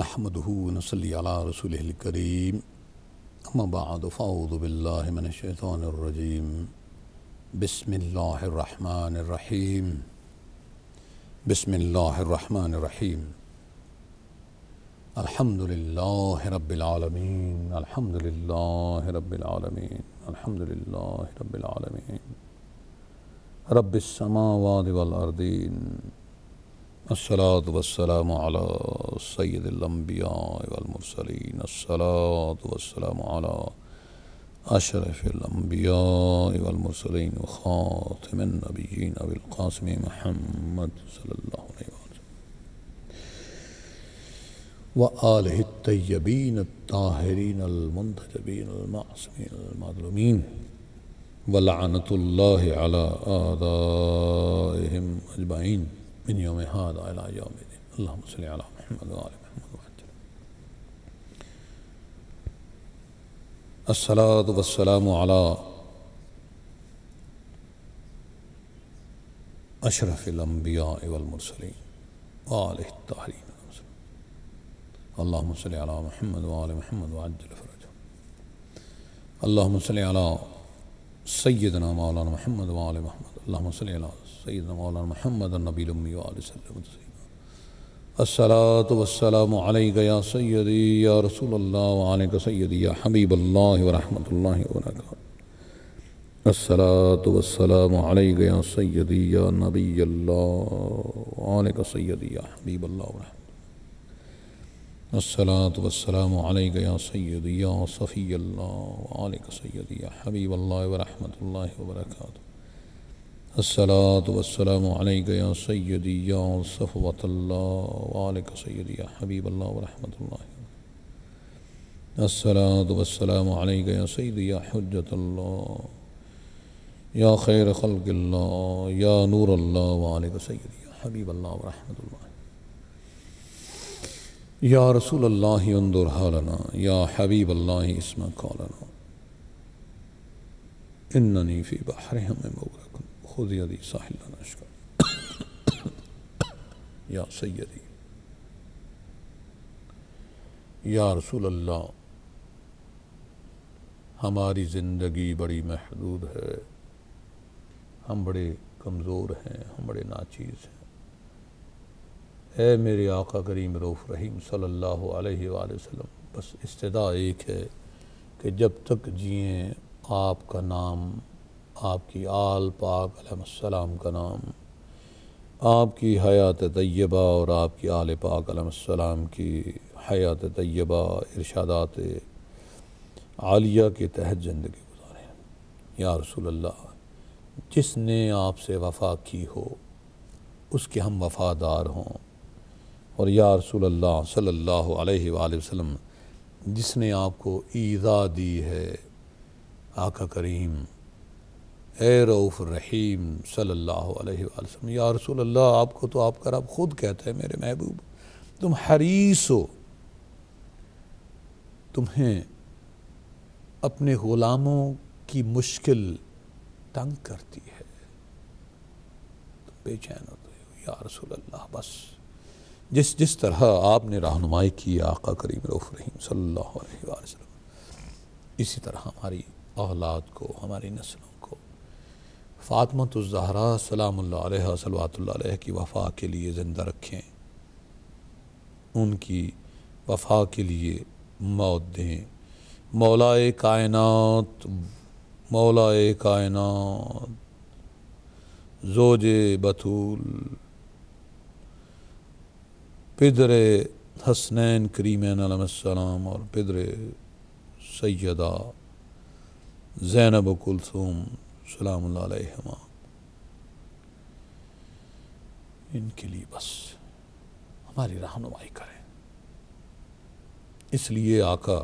نحمده ونصلي على رسوله الكريم أما بعد فأعوذ بالله من الشيطان الرجيم بسم الله الرحمن الرحيم بسم الله الرحمن الرحيم الحمد لله رب العالمين الحمد لله رب العالمين الحمد لله رب العالمين رب السماوات والأرضين الصلاة والسلام على سيد الأنبياء والمرسلين الصلاة والسلام على أشرف الأنبياء والمرسلين وخاتم النبيين والقاسم محمد صلى الله عليه وسلم وآله الطيبين الطاهرين المنتجبين المعصومين المظلومين ولعنة الله على أعدائهم أجمعين من يوم هذا إلى يوم الدين اللهم صل على محمد وآل محمد وعجل. الصلاة والسلام على أشرف الأنبياء والمرسلين وآله الطاهرين اللهم صل على محمد وآل محمد وعجل فرجهم. اللهم صل على سيدنا مولانا محمد وآل محمد اللهم صل على سيدنا مولانا محمد النبي الأمي وآله وسلم. الصلاة والسلام عليك يا سيدي يا رسول الله وعليك سيدي يا حبيب الله ورحمة الله وبركاته. الصلاة والسلام عليك يا سيدي يا نبي الله وعليك سيدي يا حبيب الله ورحمة. الصلاة والسلام عليك يا سيدي يا صفي الله وعليك سيدي يا حبيب الله ورحمة الله وبركاته. الصلاة والسلام عليك يا سيدي يا صفوة الله وعليك سيدي يا حبيب الله ورحمة الله. الصلاة والسلام عليك يا سيدي يا حجة الله يا خير خلق الله يا نور الله وعليك سيدي يا حبيب الله ورحمة الله. يا رسول الله انظر حالنا يا حبيب الله اسمع قولنا إنني في بحرهم مغرق خذ يدي ساحل نشكر. یا سیدی یا رسول اللہ ہماری زندگی بڑی محدود ہے، ہم بڑے کمزور ہیں، ہم بڑے ناچیز ہیں. اے میرے آقا کریم رؤوف رحیم صلی اللہ علیہ وآلہ وسلم، بس استدعا ایک ہے کہ جب تک جئیں آپ کا نام، آپ کی آل پاک علیہ السلام کا نام، آپ کی حیات طیبہ اور آپ کی آل پاک علیہ السلام کی حیات طیبہ ارشادات عالیہ کے تحت زندگی گزاریں. یا رسول اللہ، جس نے آپ سے وفا کی ہو اس کے ہم وفادار ہوں. اور یا رسول اللہ صلی اللہ علیہ وآلہ وسلم، جس نے آپ کو ایذا دی ہے، آقا کریم اے رؤوف الرحیم صلی اللہ علیہ وآلہ وسلم، یا رسول اللہ آپ کو تو آپ کا رب خود کہتا ہے میرے محبوب تم حریص ہو، تمہیں اپنے غلاموں کی مشکل تنگ کرتی ہے، تم بے چین ہوتے ہو. یا رسول اللہ بس جس طرح آپ نے رہنمائی کی آقا کریم رؤوف رحیم صلی اللہ علیہ وآلہ وسلم، اسی طرح ہماری اولاد کو، ہماری نسلوں کو فاطمۃ الزہرا سلام اللہ علیہ صلوات اللہ علیہ کی وفا کے لیے زندہ رکھیں، ان کی وفا کے لیے موت دیں. مولا کائنات زوج بطول پدر حسنین کریمین علیہ السلام اور پدر سیدہ زینب کلثوم سلام اللہ علیہما، ان کے لیے بس ہماری رہنمائی کریں. اس لیے آقا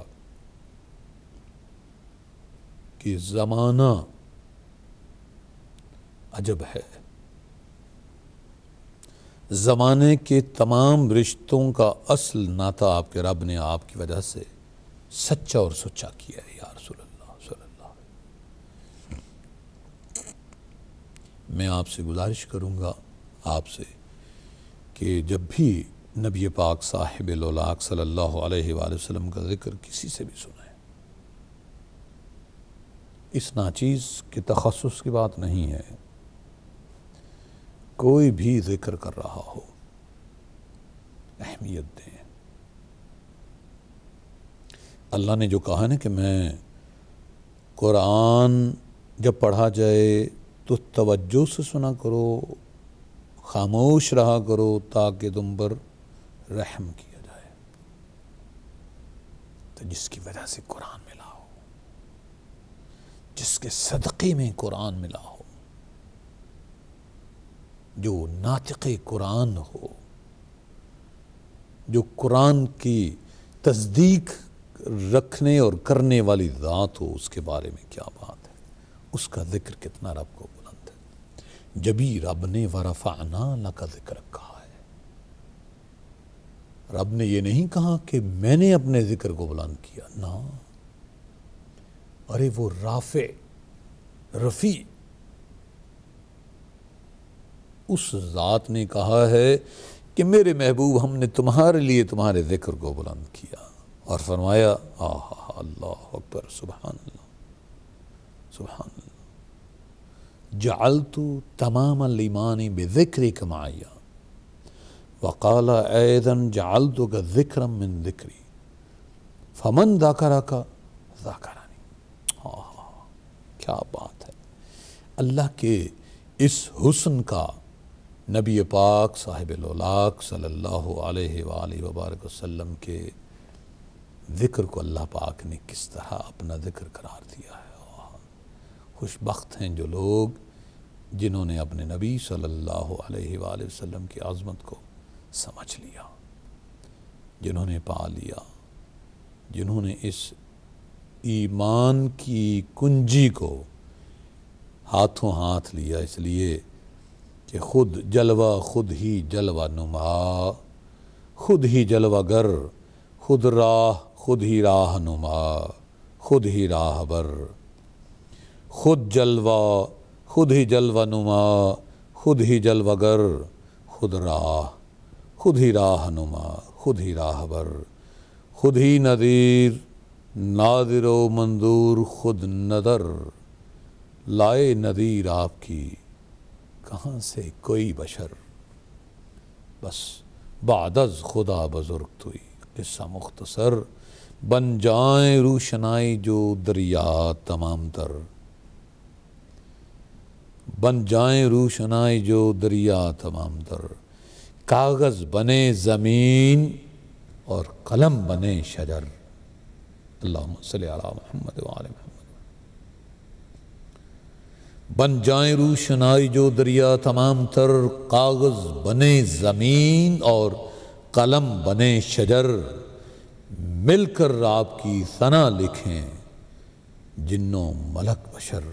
کہ زمانہ عجب ہے، زمانے کے تمام رشتوں کا اصل ناطہ آپ کے رب نے آپ کی وجہ سے سچا اور سچا کیا ہے. یا رسول اللہ صلی اللہ علیہ وسلم، میں آپ سے گزارش کروں گا آپ سے کہ جب بھی نبی پاک صاحب الاولاق صلی اللہ علیہ وآلہ وسلم کا ذکر کسی سے بھی سنیں۔ اس ناچیز کے تخصص کی بات نہیں ہے، کوئی بھی ذکر کر رہا ہو اہمیت دیں۔ اللہ نے جو کہا نا کہ میں قرآن جب پڑھا جائے تو توجہ سے سنا کرو، خاموش رہا کرو تاکہ تم پر رحم کیا جائے۔ تو جس کی وجہ سے قرآن ملا ہو، جس کے صدقے میں قرآن ملا ہو، جو ناطق قرآن ہو، جو قرآن کی تصدیق رکھنے اور کرنے والی ذات ہو، اس کے بارے میں کیا بات ہے، اس کا ذکر کتنا رب کو بلند ہے۔ جبھی رب نے وَرَفَعْنَا لَكَ ذِكْرَكَ کہا ہے، رب نے یہ نہیں کہا کہ میں نے اپنے ذکر کو بلند کیا، نہ، ارے وہ رافع، رفیع اس ذات نے کہا ہے کہ میرے محبوب ہم نے تمہارے لیے تمہارے ذکر کو بلند کیا، اور فرمایا اللہ اکبر، سبحان اللہ، سبحان اللہ، جعلت تمام الایمان بذکرک معیا، وقال ایضا جعلتک ذکرا من ذکری فمن ذکرک ذکرنی۔ کیا بات ہے، اللہ کے اس حسن کا نبی پاک صاحب الاولاق صلی اللہ علیہ وآلہ وبارک وسلم کے ذکر کو اللہ پاک نے کس طرح اپنا ذکر قرار دیا ہے۔ خوش بخت ہیں جو لوگ جنہوں نے اپنے نبی صلی اللہ علیہ وآلہ وسلم کی عظمت کو سمجھ لیا، جنہوں نے پا لیا، جنہوں نے اس ایمان کی کنجی کو ہاتھوں ہاتھ لیا، اس لیے کہ خود جلوہ خود ہی جلوہ نما، خود ہی جلوہ گر، خود راہ خود ہی راہ نما، خود ہی راہ بر، خود جلوہ خود ہی جلوہ نما، خود ہی جلوہ گر، خود راہ خود ہی راہ نما، خود ہی راہ بر، خود ہی نذیر ناظر و منظور، خود نظر لائے نظیر آپ کی کہاں سے کوئی بشر، بس بعد از خدا بزرگ توئی، قصہ مختصر بن جائیں روشنائی جو دریا تمام تر، بن جائیں روشنائی جو دریا تمام تر، کاغذ بنے زمین اور قلم بنے شجر۔ اللہم صلی علی محمد وآل محمد۔ بن جائیں روشنائی جو دریا تمام تر، کاغذ بنے زمین اور قلم بنے شجر، مل کر آپ کی ثنا لکھیں جنوں ملک بشر،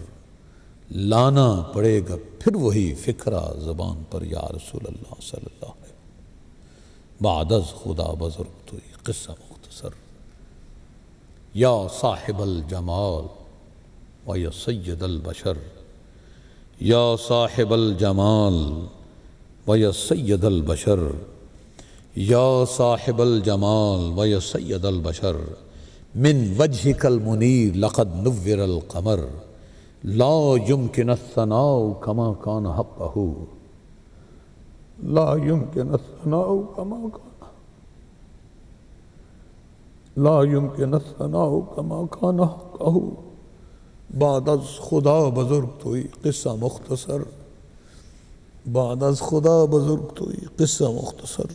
لانا پڑے گا پھر وہی فکرہ زبان پر یا رسول اللہ صلی اللہ علیہ وسلم، بعد از خدا بزرگ توئی، قصہ مختصر یا صاحب الجمال و یا سید البشر، یا صاحب الجمال و یا سید البشر، یا صاحب الجمال و یا سید البشر، من وجهک المنیر لقد نور القمر، لا يمكن الثناء كما كان حقه، لا يمكن الثناء كما كان، لا يمكن الثناء كما كان حقه، بعد از خدا بزرگ توئی، قصہ مختصر، بعد از خدا بزرگ توئی، قصہ مختصر۔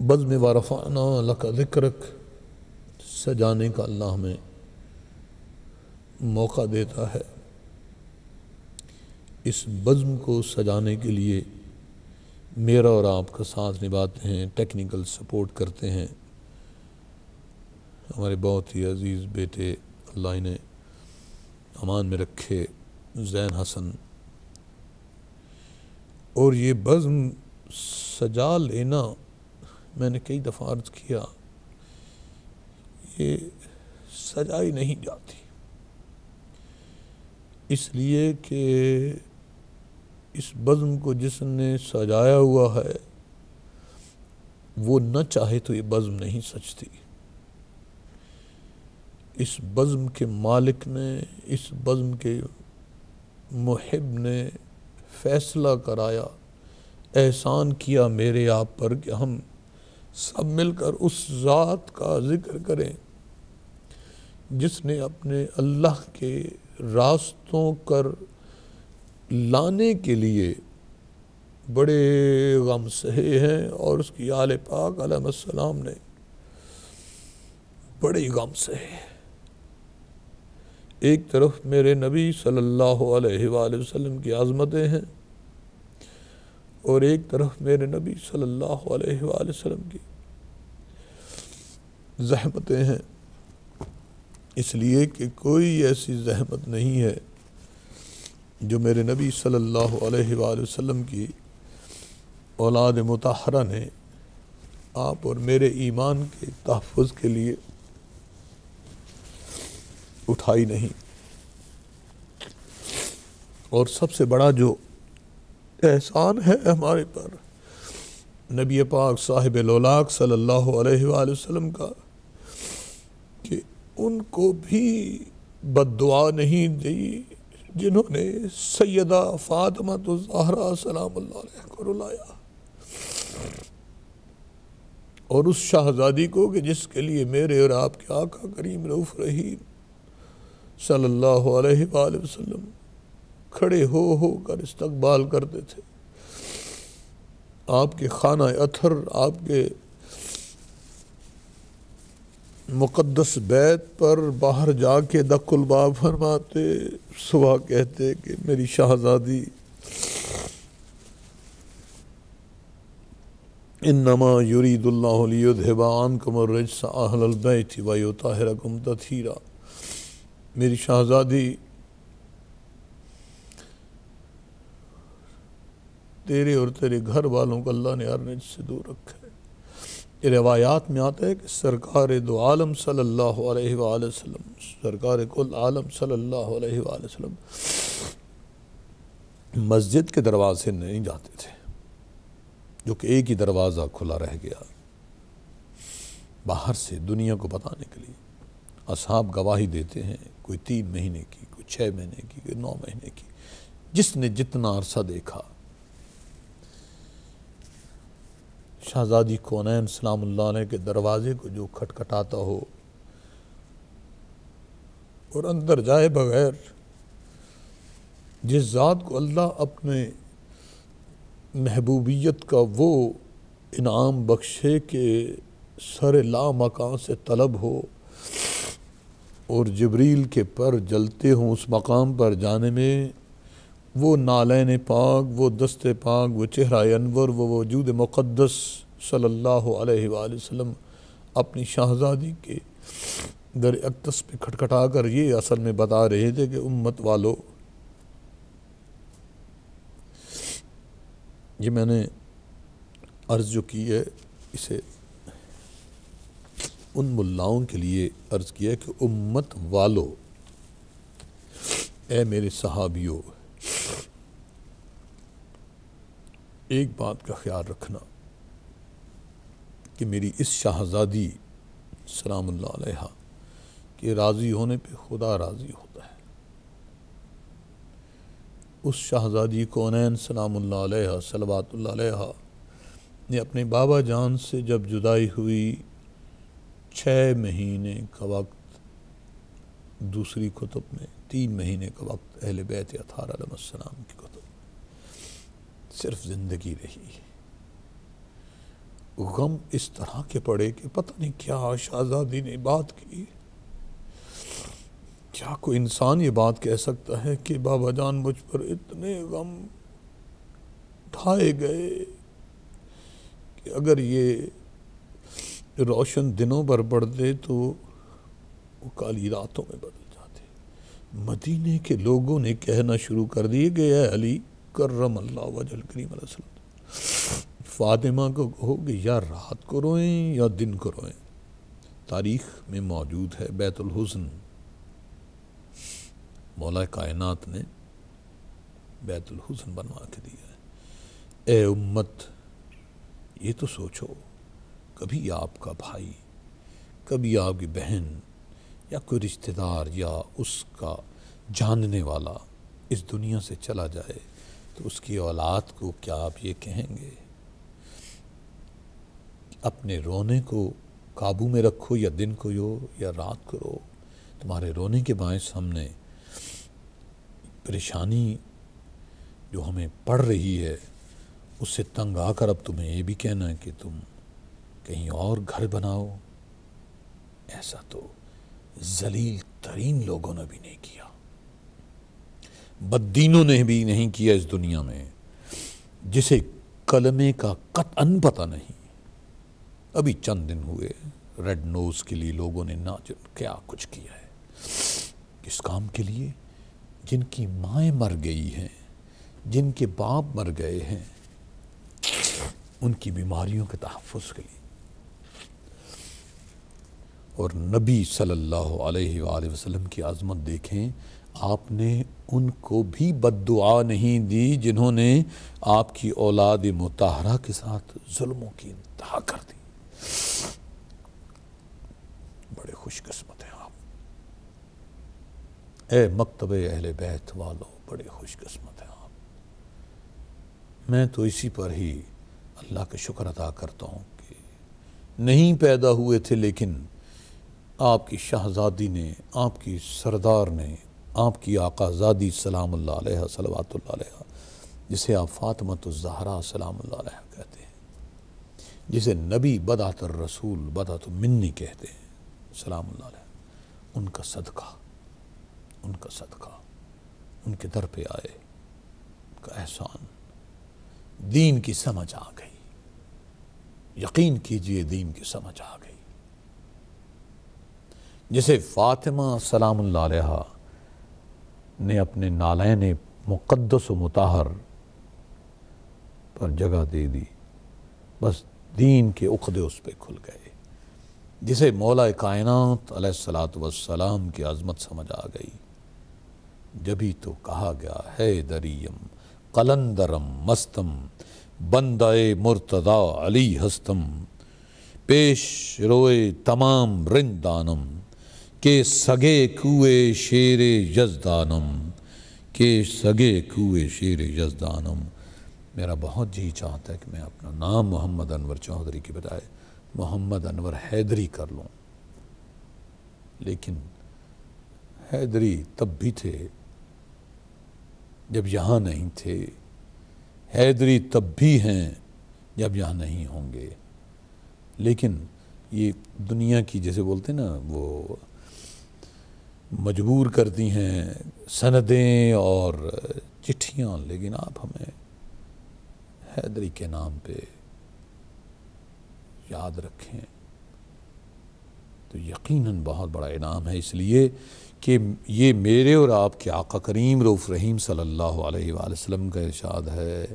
بزم ورفعنا لک ذکرک سجانے کا اللہ ہمیں موقع دیتا ہے۔ اس بزم کو سجانے کے لیے میرا اور آپ کا ساتھ نبھاتے ہیں، ٹیکنیکل سپورٹ کرتے ہیں ہمارے بہت ہی عزیز بیٹے، اللہ انہیں امان میں رکھے، زین حسن۔ اور یہ بزم سجا لینا میں نے کئی دفعہ عرض کیا، یہ سجائی نہیں جاتی، اس لیے کہ اس بزم کو جس نے سجایا ہوا ہے وہ نہ چاہے تو یہ بزم نہیں سجتی۔ اس بزم کے مالک نے، اس بزم کے محب نے فیصلہ کرایا، احسان کیا میرے آپ پر کہ ہم سب مل کر اس ذات کا ذکر کریں جس نے اپنے اللہ کے راستوں کر لانے کے لیے بڑے غم سہے ہیں، اور اس کی آل پاک علیہ السلام نے بڑے غم سہے۔ ایک طرف میرے نبی صلی اللہ علیہ وآلہ وسلم کی عظمتیں ہیں، اور ایک طرف میرے نبی صلی اللہ علیہ وآلہ وسلم کی زحمتیں ہیں، اس لیے کہ کوئی ایسی زحمت نہیں ہے جو میرے نبی صلی اللہ علیہ وآلہ وسلم کی اولاد مطہرہ نے آپ اور میرے ایمان کے تحفظ کے لیے اٹھائی نہیں۔ اور سب سے بڑا جو احسان ہے ہمارے پر نبی پاک صاحب لولاک صلی اللہ علیہ وآلہ وسلم کا، کہ ان کو بھی بد دعا نہیں دی جنہوں نے سیدہ فاطمہ الزہرا سلام اللہ علیہ کو رلایا، اور اس شہزادی کو کہ جس کے لیے میرے اور آپ کے آقا کریم رؤوف رحیم صلی اللہ علیہ وآلہ وسلم کھڑے ہو کر استقبال کرتے تھے۔ آپ کے خانہ اطہر، آپ کے مقدس بیت پر باہر جا کے دق الباب فرماتے، صبح کہتے کہ میری شہزادی انما یرید اللہ لیذھب عنکم الرجس اہل البیت ویطہرکم تطہیرا، میری شہزادی تیرے اور تیرے گھر والوں کو اللہ نے ہر رجس سے دور رکھا ہے۔ یہ روایات میں آتا ہے کہ سرکار دو عالم صلی اللہ علیہ وآلہ وسلم، سرکار کل عالم صلی اللہ علیہ وآلہ وسلم مسجد کے دروازے نہیں جاتے تھے، جو کہ ایک ہی دروازہ کھلا رہ گیا باہر سے دنیا کو بتانے کے لیے۔ اصحاب گواہی دیتے ہیں، کوئی 3 مہینے کی، کوئی 6 مہینے کی، کوئی 9 مہینے کی، جس نے جتنا عرصہ دیکھا۔ شہزادی کونین سلام اللہ علیہ کے دروازے کو جو کھٹکھٹاتا ہو اور اندر جائے بغیر، جس ذات کو اللہ اپنے محبوبیت کا وہ انعام بخشے کہ سر لا مکان سے طلب ہو اور جبریل کے پر جلتے ہوں اس مقام پر جانے میں، وہ نالین پاک، وہ دست پاک، وہ چہرہ انور، وہ وجود مقدس صلی اللہ علیہ وآلہ وسلم اپنی شہزادی کے در اقدس پہ کھٹکھٹا کر یہ اصل میں بتا رہے تھے کہ امت والو، یہ میں نے عرض جو کی ہے اسے ان ملاؤں کے لیے عرض کیا کہ امت والو، اے میرے صحابیوں، ایک بات کا خیال رکھنا کہ میری اس شہزادی سلام اللہ علیہ کے راضی ہونے پہ خدا راضی ہوتا ہے۔ اس شہزادی کونین سلام اللہ علیہ صلوات اللہ علیہ نے اپنے بابا جان سے جب جدائی ہوئی، 6 مہینے کا وقت دوسری کتب میں، 3 مہینے کا وقت اہل بیت اطہار علیہ السلام کی کتب، صرف زندگی رہی۔ غم اس طرح کے پڑے کہ پتہ نہیں کیا شہزادی نے بات کی، کیا کوئی انسان یہ بات کہہ سکتا ہے کہ بابا جان مجھ پر اتنے غم ڈھائے گئے کہ اگر یہ روشن دنوں پر پڑتے تو وہ کالی راتوں میں بدل جاتے۔ مدینے کے لوگوں نے کہنا شروع کر دیے کہ اے علی کرم اللہ وجہ کریم علیہ السلام، فاطمہ کو کہو کہ یا رات کو روئیں یا دن کو روئیں۔ تاریخ میں موجود ہے، بیت الحزن مولا کائنات نے بیت الحسن بنوا کے دیا ہے۔ اے امت، یہ تو سوچو، کبھی آپ کا بھائی، کبھی آپ کی بہن یا کوئی رشتہ دار یا اس کا جاننے والا اس دنیا سے چلا جائے تو اس کی اولاد کو کیا آپ یہ کہیں گے اپنے رونے کو قابو میں رکھو، یا دن کو یا رات کو رو؟ تمہارے رونے کے باعث ہم نے پریشانی جو ہمیں پڑ رہی ہے اس سے تنگ آ کر اب تمہیں یہ بھی کہنا ہے کہ تم کہیں اور گھر بناؤ؟ ایسا تو ذلیل ترین لوگوں نے بھی نہیں کیا، بددینوں نے بھی نہیں کیا اس دنیا میں، جسے کلمے کا قطعاً پتہ نہیں۔ ابھی چند دن ہوئے ریڈ نوز کے لیے لوگوں نے کیا کچھ کیا ہے، کس کام کے لیے؟ جن کی مائیں مر گئی ہیں، جن کے باپ مر گئے ہیں، ان کی بیماریوں کے تحفظ کے لیے۔ اور نبی صلی اللہ علیہ وآلہ وسلم کی عظمت دیکھیں، آپ نے ان کو بھی بد دعا نہیں دی جنہوں نے آپ کی اولاد مطہرہ کے ساتھ ظلموں کی انتہا کر دی۔ بڑے خوش قسمت ہیں آپ، اے مکتب اہل بیت والو، بڑے خوش قسمت ہیں آپ۔ میں تو اسی پر ہی اللہ کا شکر ادا کرتا ہوں کہ نہیں پیدا ہوئے تھے، لیکن آپ کی شہزادی نے، آپ کی سردار نے، آپ کی آقا زادی سلام اللہ علیہ صلوات اللہ علیہ، جسے آپ فاطمۃ الزہرا سلام اللہ علیہ کہتے ہیں، جسے نبی بدعت الرسول بدعت منی کہتے ہیں سلام اللہ علیہ، ان کا صدقہ ان کے در پہ آئے، ان کا احسان، دین کی سمجھ آ گئی، یقین کیجئے دین کی سمجھ آ گئی۔ جسے فاطمہ سلام اللہ علیہ نے اپنے نالین مقدس و مطہر پر جگہ دے دی، بس دین کے عقدے اس پہ کھل گئے۔ جسے مولا کائنات علیہ الصلاۃ والسلام کی عظمت سمجھ آ گئی، جبھی تو کہا گیا ہے دریم قلندرم مستم بندہ مرتضی علی ہستم، پیش روئے تمام رندانم کہ سگے کوئے شیر یزدانم، کہ سگے کوئے شیر یزدانم۔ میرا بہت جی چاہتا ہے کہ میں اپنا نام محمد انور چودھری کی بجائے محمد انور حیدری کر لوں، لیکن حیدری تب بھی تھے جب یہاں نہیں تھے، حیدری تب بھی ہیں جب یہاں نہیں ہوں گے۔ لیکن یہ دنیا کی جیسے بولتے ہیں نا، وہ مجبور کرتی ہیں سندیں اور چٹھیاں، لیکن آپ ہمیں حیدری کے نام پہ یاد رکھیں تو یقیناً بہت بڑا انعام ہے، اس لیے کہ یہ میرے اور آپ کے آقا کریم رؤوف رحیم صلی اللہ علیہ وآلہ وسلم کا ارشاد ہے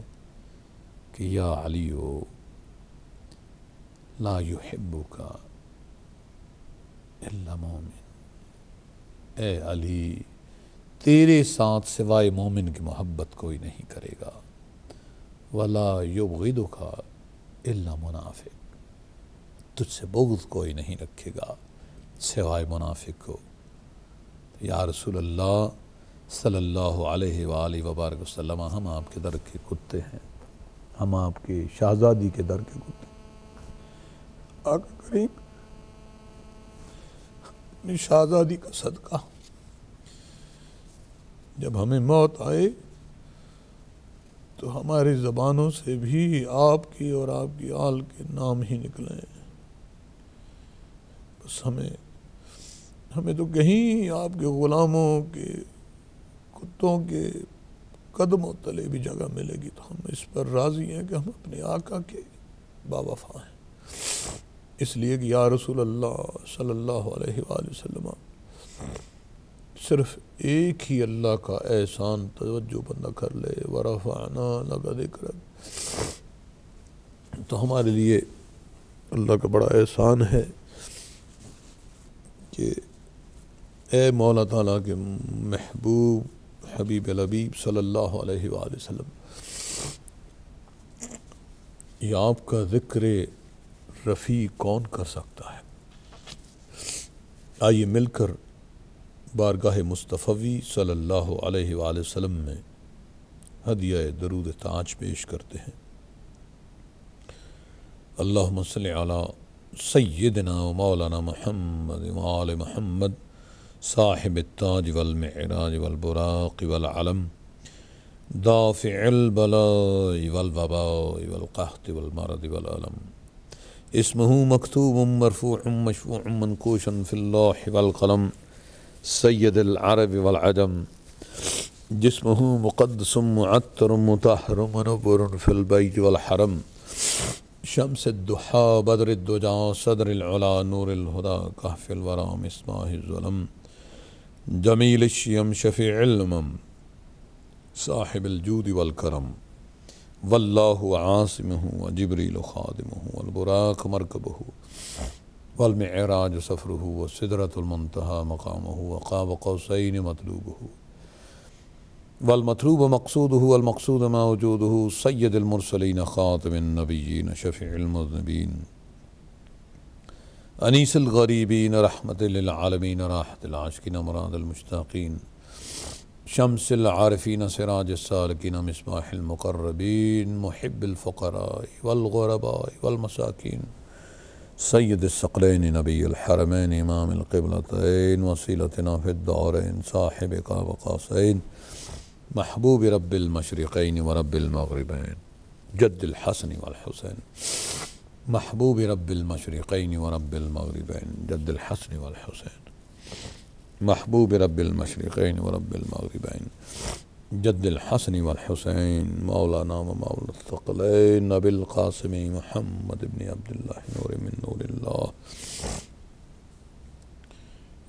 کہ یا علیو لا یحبک الا مومن، اے علی تیرے ساتھ سوائے مومن کی محبت کوئی نہیں کرے گا، ولا یبغضک الا منافق، تجھ سے بغض کوئی نہیں رکھے گا سوائے منافق کو۔ یا رسول اللہ صلی اللہ علیہ وآلہ وبارک وسلم، ہم آپ کے در کے کتے ہیں، ہم آپ کے شہزادی کے در کے کتے ہیں۔ آقا کریم اپنی شہزادی کا صدقہ، جب ہمیں موت آئے تو ہماری زبانوں سے بھی آپ کی اور آپ کی آل کے نام ہی نکلیں، بس ہمیں تو کہیں آپ کے غلاموں کے کتوں کے قدموں تلے بھی جگہ ملے گی تو ہم اس پر راضی ہیں کہ ہم اپنے آقا کے باوفا ہیں۔ اس لیے کہ یا رسول اللہ صلی اللہ علیہ وآلہ وسلم، صرف ایک ہی اللہ کا احسان توجہ بندہ کر لے، وَرَفَعْنَا لَكَ ذِكْرَكَ، تو ہمارے لیے اللہ کا بڑا احسان ہے کہ اے مولا تعالیٰ کے محبوب حبیب الحبیب صلی اللہ علیہ وآلہ وسلم، یہ آپ کا ذکر رفیع کون کر سکتا ہے؟ آئیے مل کر بارگاہ مصطفی صلی اللہ علیہ وآلہ وسلم میں ہدیہ درود تاج پیش کرتے ہیں۔ اللہم صلی علی سیدنا و مولانا محمد وآل محمد صاحب التاج والمعراج والبراق والعلم دافع البلاء والوباء والقحط والمرض والألم اسمہ مکتوب مرفوع مشفوع منقوش فی اللوح والقلم سید العرب والعجم جسمہ مقدس معطر مطہر منور فی البیت والحرم شمس الدحا بدر الدجا صدر العلا نور الہدا کہف الورا مصباح الظلم جمیل الشیم شفیع الامم صاحب الجود والکرم واللہ عاصمہ وجبریل خادمہ والبراق مرکبہ والمعراج سفرہ والسدرۃ المنتہى مقامہ وقاب قوسین مطلوبہ والمطلوب مقصودہ والمقصود موجودہ سید المرسلین خاتم النبیین شفیع المذنبین انیس الغریبین رحمت للعالمین راحت العاشقین مراد المشتاقین شمس العارفین سراج السالکین مصباح المقربین محب الفقراء والغرباء والمساکین سید الثقلین نبی الحرمین امام القبلتین وسیلتنا فی الدارین صاحب قاب قوسین محبوب رب المشرقین ورب المغربین جد الحسن والحسین محبوب رب المشرقین ورب المغربین جد الحسن والحسین محبوب رب المشرقین ورب المغربین جد الحسن والحسین مولانا و مولا الثقلین نبی القاسم محمد بن عبداللہ نور من نور اللہ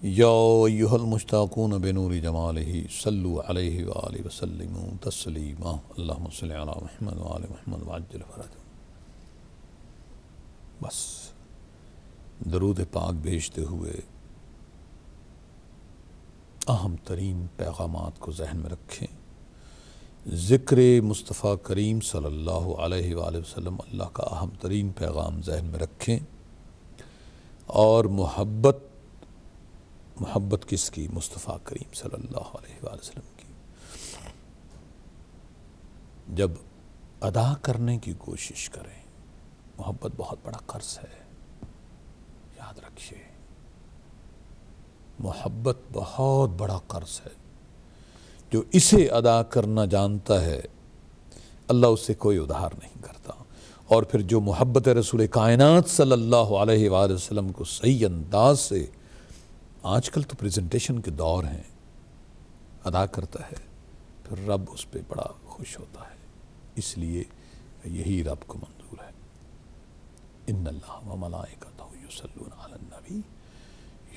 یا ایہا المشتاقون بنور جمالہ صلو علیہ وآلہ وسلم تسلیما اللہم صلی علی محمد وآل محمد وعجل فرجہ۔ بس درود پاک بھیجتے ہوئے اہم ترین پیغامات کو ذہن میں رکھیں۔ ذکر مصطفیٰ کریم صلی اللہ علیہ وآلہ وسلم اللہ کا اہم ترین پیغام ذہن میں رکھیں، اور محبت کس کی؟ مصطفیٰ کریم صلی اللہ علیہ وآلہ وسلم کی۔ جب ادا کرنے کی کوشش کریں، محبت بہت بڑا قرض ہے، یاد رکھیے، محبت بہت بڑا قرض ہے۔ جو اسے ادا کرنا جانتا ہے اللہ اس سے کوئی ادھار نہیں کرتا، اور پھر جو محبت رسول کائنات صلی اللہ علیہ وآلہ وسلم کو صحیح انداز سے، آج کل تو پریزنٹیشن کے دور ہیں، ادا کرتا ہے، پھر رب اس پہ بڑا خوش ہوتا ہے۔ اس لیے یہی رب کو منظور ہے۔ ان اللہ و ملائکتہ یصلون علی النبی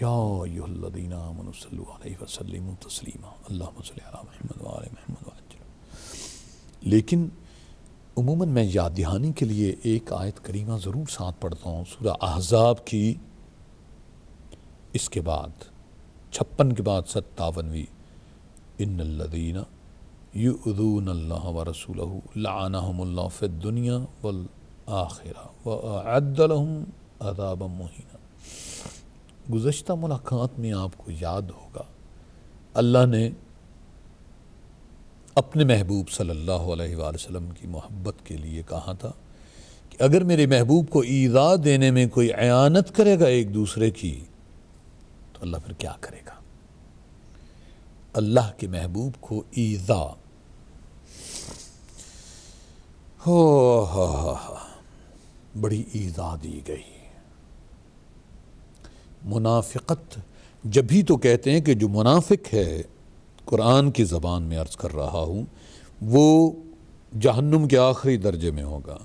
یا ایھا الذین آمنوا صلوا علیہ وسلموا تسلیما اللہم صلی علی محمد وآل محمد وعجل۔ لیکن عموماً میں یاد دہانی کے لیے ایک آیت کریمہ ضرور ساتھ پڑھتا ہوں، سورہ احزاب کی، اس کے بعد 56 کے بعد 57ویں، ان الذین یؤذون اللہ ورسولہ لعنہم اللہ فی الدنیا والآخرہ وأعد لہم عذابا مہینا۔ گزشتہ ملاقات میں آپ کو یاد ہوگا اللہ نے اپنے محبوب صلی اللہ علیہ وآلہ وسلم کی محبت کے لیے کہا تھا کہ اگر میرے محبوب کو ایذا دینے میں کوئی اعانت کرے گا ایک دوسرے کی، تو اللہ پھر کیا کرے گا؟ اللہ کے محبوب کو ایذا، بڑی ایذا دی گئی۔ منافقت جب ہی تو کہتے ہیں کہ جو منافق ہے، قرآن کی زبان میں عرض کر رہا ہوں، وہ جہنم کے آخری درجے میں ہوگا۔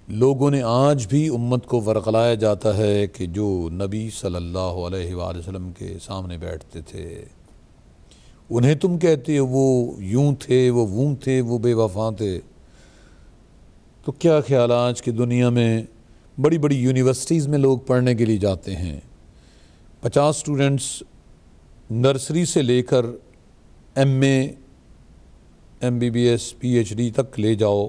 لوگوں نے آج بھی امت کو ورغلایا جاتا ہے کہ جو نبی صلی اللہ علیہ وآلہ وسلم کے سامنے بیٹھتے تھے، انہیں تم کہتے ہو وہ یوں تھے، وہ ووں تھے، وہ بے وفا تھے۔ تو کیا خیال، آج کی دنیا میں بڑی بڑی یونیورسٹیز میں لوگ پڑھنے کے لیے جاتے ہیں، 50 اسٹوڈنٹس نرسری سے لے کر MA MBBS PhD تک لے جاؤ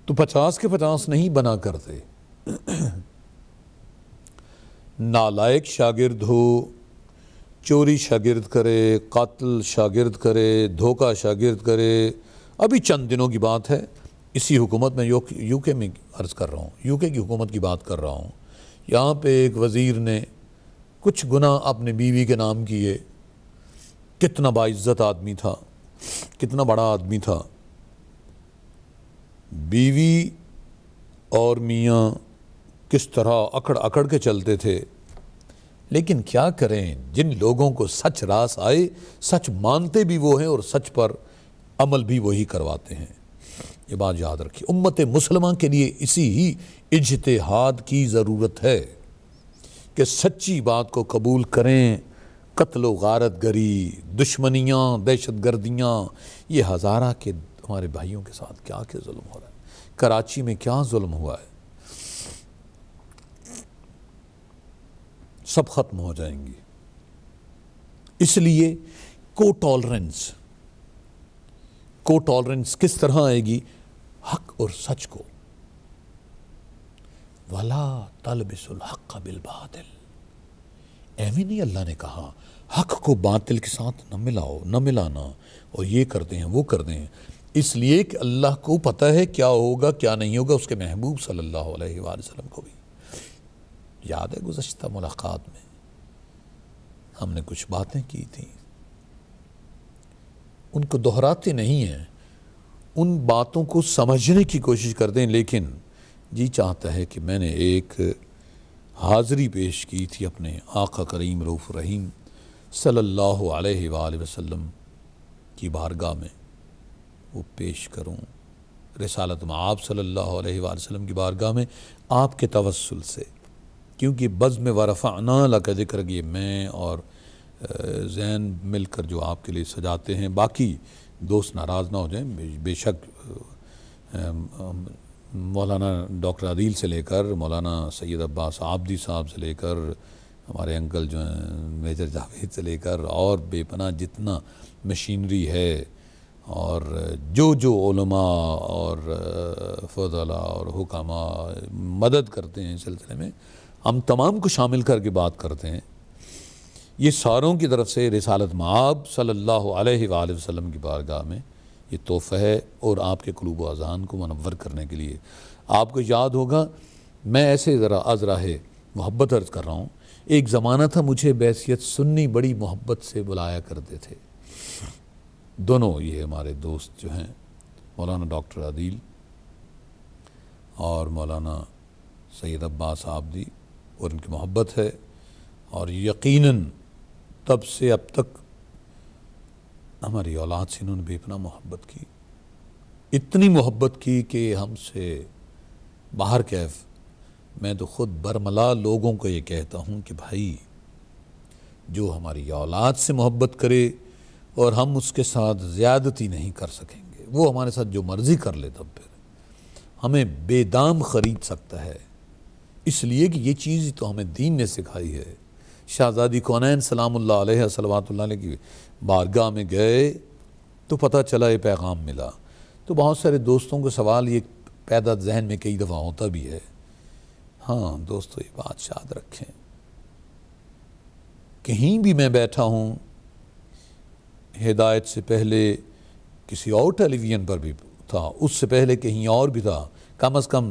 تو 50 کے 50 نہیں بنا کرتے. نالائق شاگرد ہو، چوری شاگرد کرے، قاتل شاگرد کرے، دھوکہ شاگرد کرے. ابھی چند دنوں کی بات ہے، اسی حکومت میں UK میں عرض کر رہا ہوں، UK کی حکومت کی بات کر رہا ہوں. یہاں پہ ایک وزیر نے کچھ گناہ اپنے بیوی کے نام کیے. کتنا باعزت آدمی تھا، کتنا بڑا آدمی تھا. بیوی اور میاں کس طرح اکڑ اکڑ کے چلتے تھے. لیکن کیا کریں، جن لوگوں کو سچ راس آئے، سچ مانتے بھی وہ ہیں اور سچ پر عمل بھی وہی کرواتے ہیں. یہ بات یاد رکھیے، امت مسلمہ کے لیے اسی ہی اجتہاد کی ضرورت ہے کہ سچی بات کو قبول کریں. قتل و غارت گری، دشمنیاں، دہشت گردیاں، یہ ہزارہ کے ہمارے بھائیوں کے ساتھ کیا ظلم ہو رہا ہے، کراچی میں کیا ظلم ہوا ہے، سب ختم ہو جائیں گی. اس لیے کو ٹالرنس کس طرح آئے گی؟ حق اور سچ کو. وَلَا تَلْبِسُ الْحَقَّ بِالْبَاطِلِ، ایویں نہیں اللہ نے کہا حق کو باطل کے ساتھ نہ ملاؤ، نہ ملانا، اور یہ کرتے ہیں وہ کرتے ہیں. اس لیے کہ اللہ کو پتہ ہے کیا ہوگا کیا نہیں ہوگا. اس کے محبوب صلی اللہ علیہ وآلہ وسلم کو بھی یاد ہے، گزشتہ ملاقات میں ہم نے کچھ باتیں کی تھیں، ان کو دہراتے نہیں ہیں، ان باتوں کو سمجھنے کی کوشش کرتے ہیں. لیکن جی چاہتا ہے کہ میں نے ایک حاضری پیش کی تھی اپنے آقا کریم رؤوف رحیم صلی اللہ علیہ وآلہ وسلم کی بارگاہ میں، وہ پیش کروں. رسالت مآب صلی اللہ علیہ وآلہ وسلم کی بارگاہ میں آپ کے توسل سے، کیونکہ بزم ورفعنا لک ذکرک یہ میں اور زین مل کر جو آپ کے لیے سجاتے ہیں. باقی دوست ناراض نہ ہو جائیں، بے شک مولانا ڈاکٹر عادل سے لے کر مولانا سید عباس عابدی صاحب سے لے کر ہمارے انکل جو ہیں میجر جاوید سے لے کر اور بے پناہ جتنا مشینری ہے، اور جو علماء اور فضلاء اور حکماء مدد کرتے ہیں اس سلسلے میں، ہم تمام کو شامل کر کے بات کرتے ہیں. یہ ساروں کی طرف سے رسالت مآب صلی اللہ علیہ وآلہ وسلم کی بارگاہ میں یہ تحفہ ہے، اور آپ کے قلوب و اذہان کو منور کرنے کے لیے. آپ کو یاد ہوگا، میں ایسے ذرا از راہ محبت عرض کر رہا ہوں، ایک زمانہ تھا مجھے بیعت سنی بڑی محبت سے بلایا کرتے تھے. دونوں یہ ہمارے دوست جو ہیں مولانا ڈاکٹر عادل اور مولانا سید عباس عابدی، اور ان کی محبت ہے، اور یقیناً تب سے اب تک ہماری اولاد سے انہوں نے بے پناہ محبت کی. اتنی محبت کی کہ ہم سے باہر کیف میں تو خود برملا لوگوں کو یہ کہتا ہوں کہ بھائی جو ہماری اولاد سے محبت کرے اور ہم اس کے ساتھ زیادتی نہیں کر سکیں گے، وہ ہمارے ساتھ جو مرضی کر لے، تب پھر ہمیں بے دام خرید سکتا ہے. اس لیے کہ یہ چیز تو ہمیں دین نے سکھائی ہے. شہزادی کونین سلام اللہ علیہ صلوات اللہ علیہ کی بارگاہ میں گئے تو پتہ چلا یہ پیغام ملا. تو بہت سارے دوستوں کو سوال یہ پیدا ذہن میں کئی دفعہ ہوتا بھی ہے. ہاں دوستو، یہ بات یاد رکھیں، کہیں بھی میں بیٹھا ہوں، ہدایت سے پہلے کسی اور ٹیلی ویژن پر بھی تھا، اس سے پہلے کہیں اور بھی تھا، کم از کم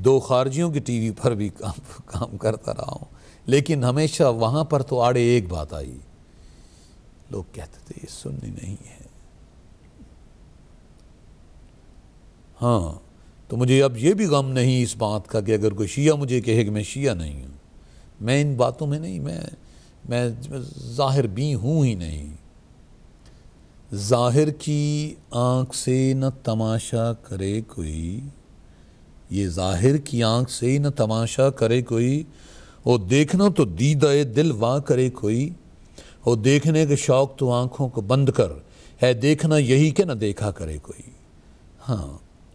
2 خارجیوں کی ٹی وی پر بھی کام کرتا رہا ہوں، لیکن ہمیشہ وہاں پر تو آڑے ایک بات آئی، لوگ کہتے تھے یہ سنی نہیں ہے. ہاں تو مجھے اب یہ بھی غم نہیں اس بات کا کہ اگر کوئی شیعہ مجھے کہے کہ میں شیعہ نہیں ہوں، میں ان باتوں میں نہیں، میں ظاہر بھی ہوں ہی نہیں. ظاہر کی آنکھ سے نہ تماشا کرے کوئی، یہ ظاہر کی آنکھ سے نہ تماشا کرے کوئی، وہ دیکھنا تو دیدہ دل وا کرے کوئی، وہ دیکھنے کے شوق تو آنکھوں کو بند کر ہے، دیکھنا یہی کہ نہ دیکھا کرے کوئی. ہاں